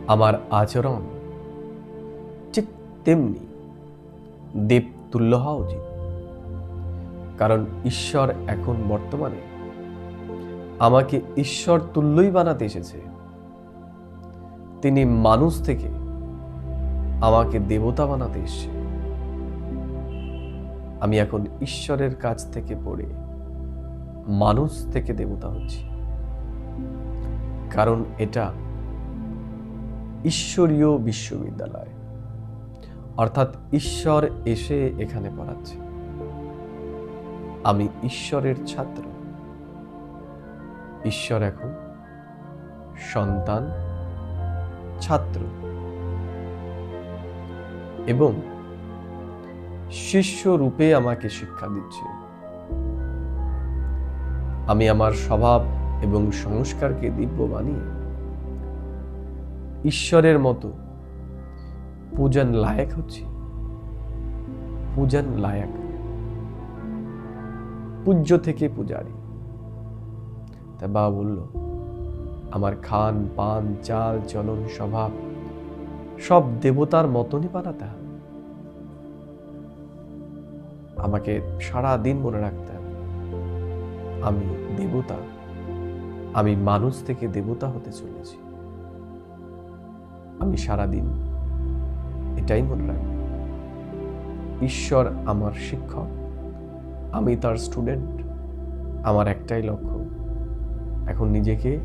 আমার আচরণ ঠিক তেমনি দেবতুল্য হওয়া উচিত। কারণ ঈশ্বর এখন বর্তমানে আমাকে ঈশ্বর তুল্যই বানাতে এসেছে। তিনি মানুষ থেকে আমাকে দেবতা বানাতে এসেছে। আমি এখন ঈশ্বরের কাছ থেকে পড়ে মানুষ থেকে দেবতা হচ্ছি। কারণ এটা ঈশ্বরীয় বিশ্ববিদ্যালয়, অর্থাৎ ঈশ্বর এসে এখানে পড়াচ্ছে। আমি ঈশ্বরের ছাত্র। ঈশ্বর এখন সন্তান, ছাত্র এবং শিষ্য রূপে আমাকে শিক্ষা দিচ্ছে। আমি আমার স্বভাব এবং সংস্কারকে দিব্য বানিয়ে ঈশ্বরের মতো পূজন লায়ক হচ্ছি। পূজন লায়ক, পূজ্য থেকে পূজারী। তা বাবা বলল, আমার খান পান, চাল চলন, স্বভাব সব দেবতার মতনই বানাতে হবে। আমাকে সারা দিন মনে রাখতে হবে আমি দেবতা, আমি মানুষ থেকে দেবতা হতে চলেছি। আমি সারাদিন এটাই মনে রাখব। ঈশ্বর আমার শিক্ষক, আমি তার স্টুডেন্ট। আমার একটাই লক্ষ্য, এখন নিজেকে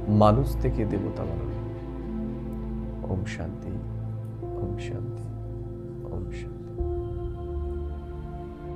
মানুষ থেকে দেবতা বানানো। ওম শান্তি, ওম শান্তি, ওম শান্তি।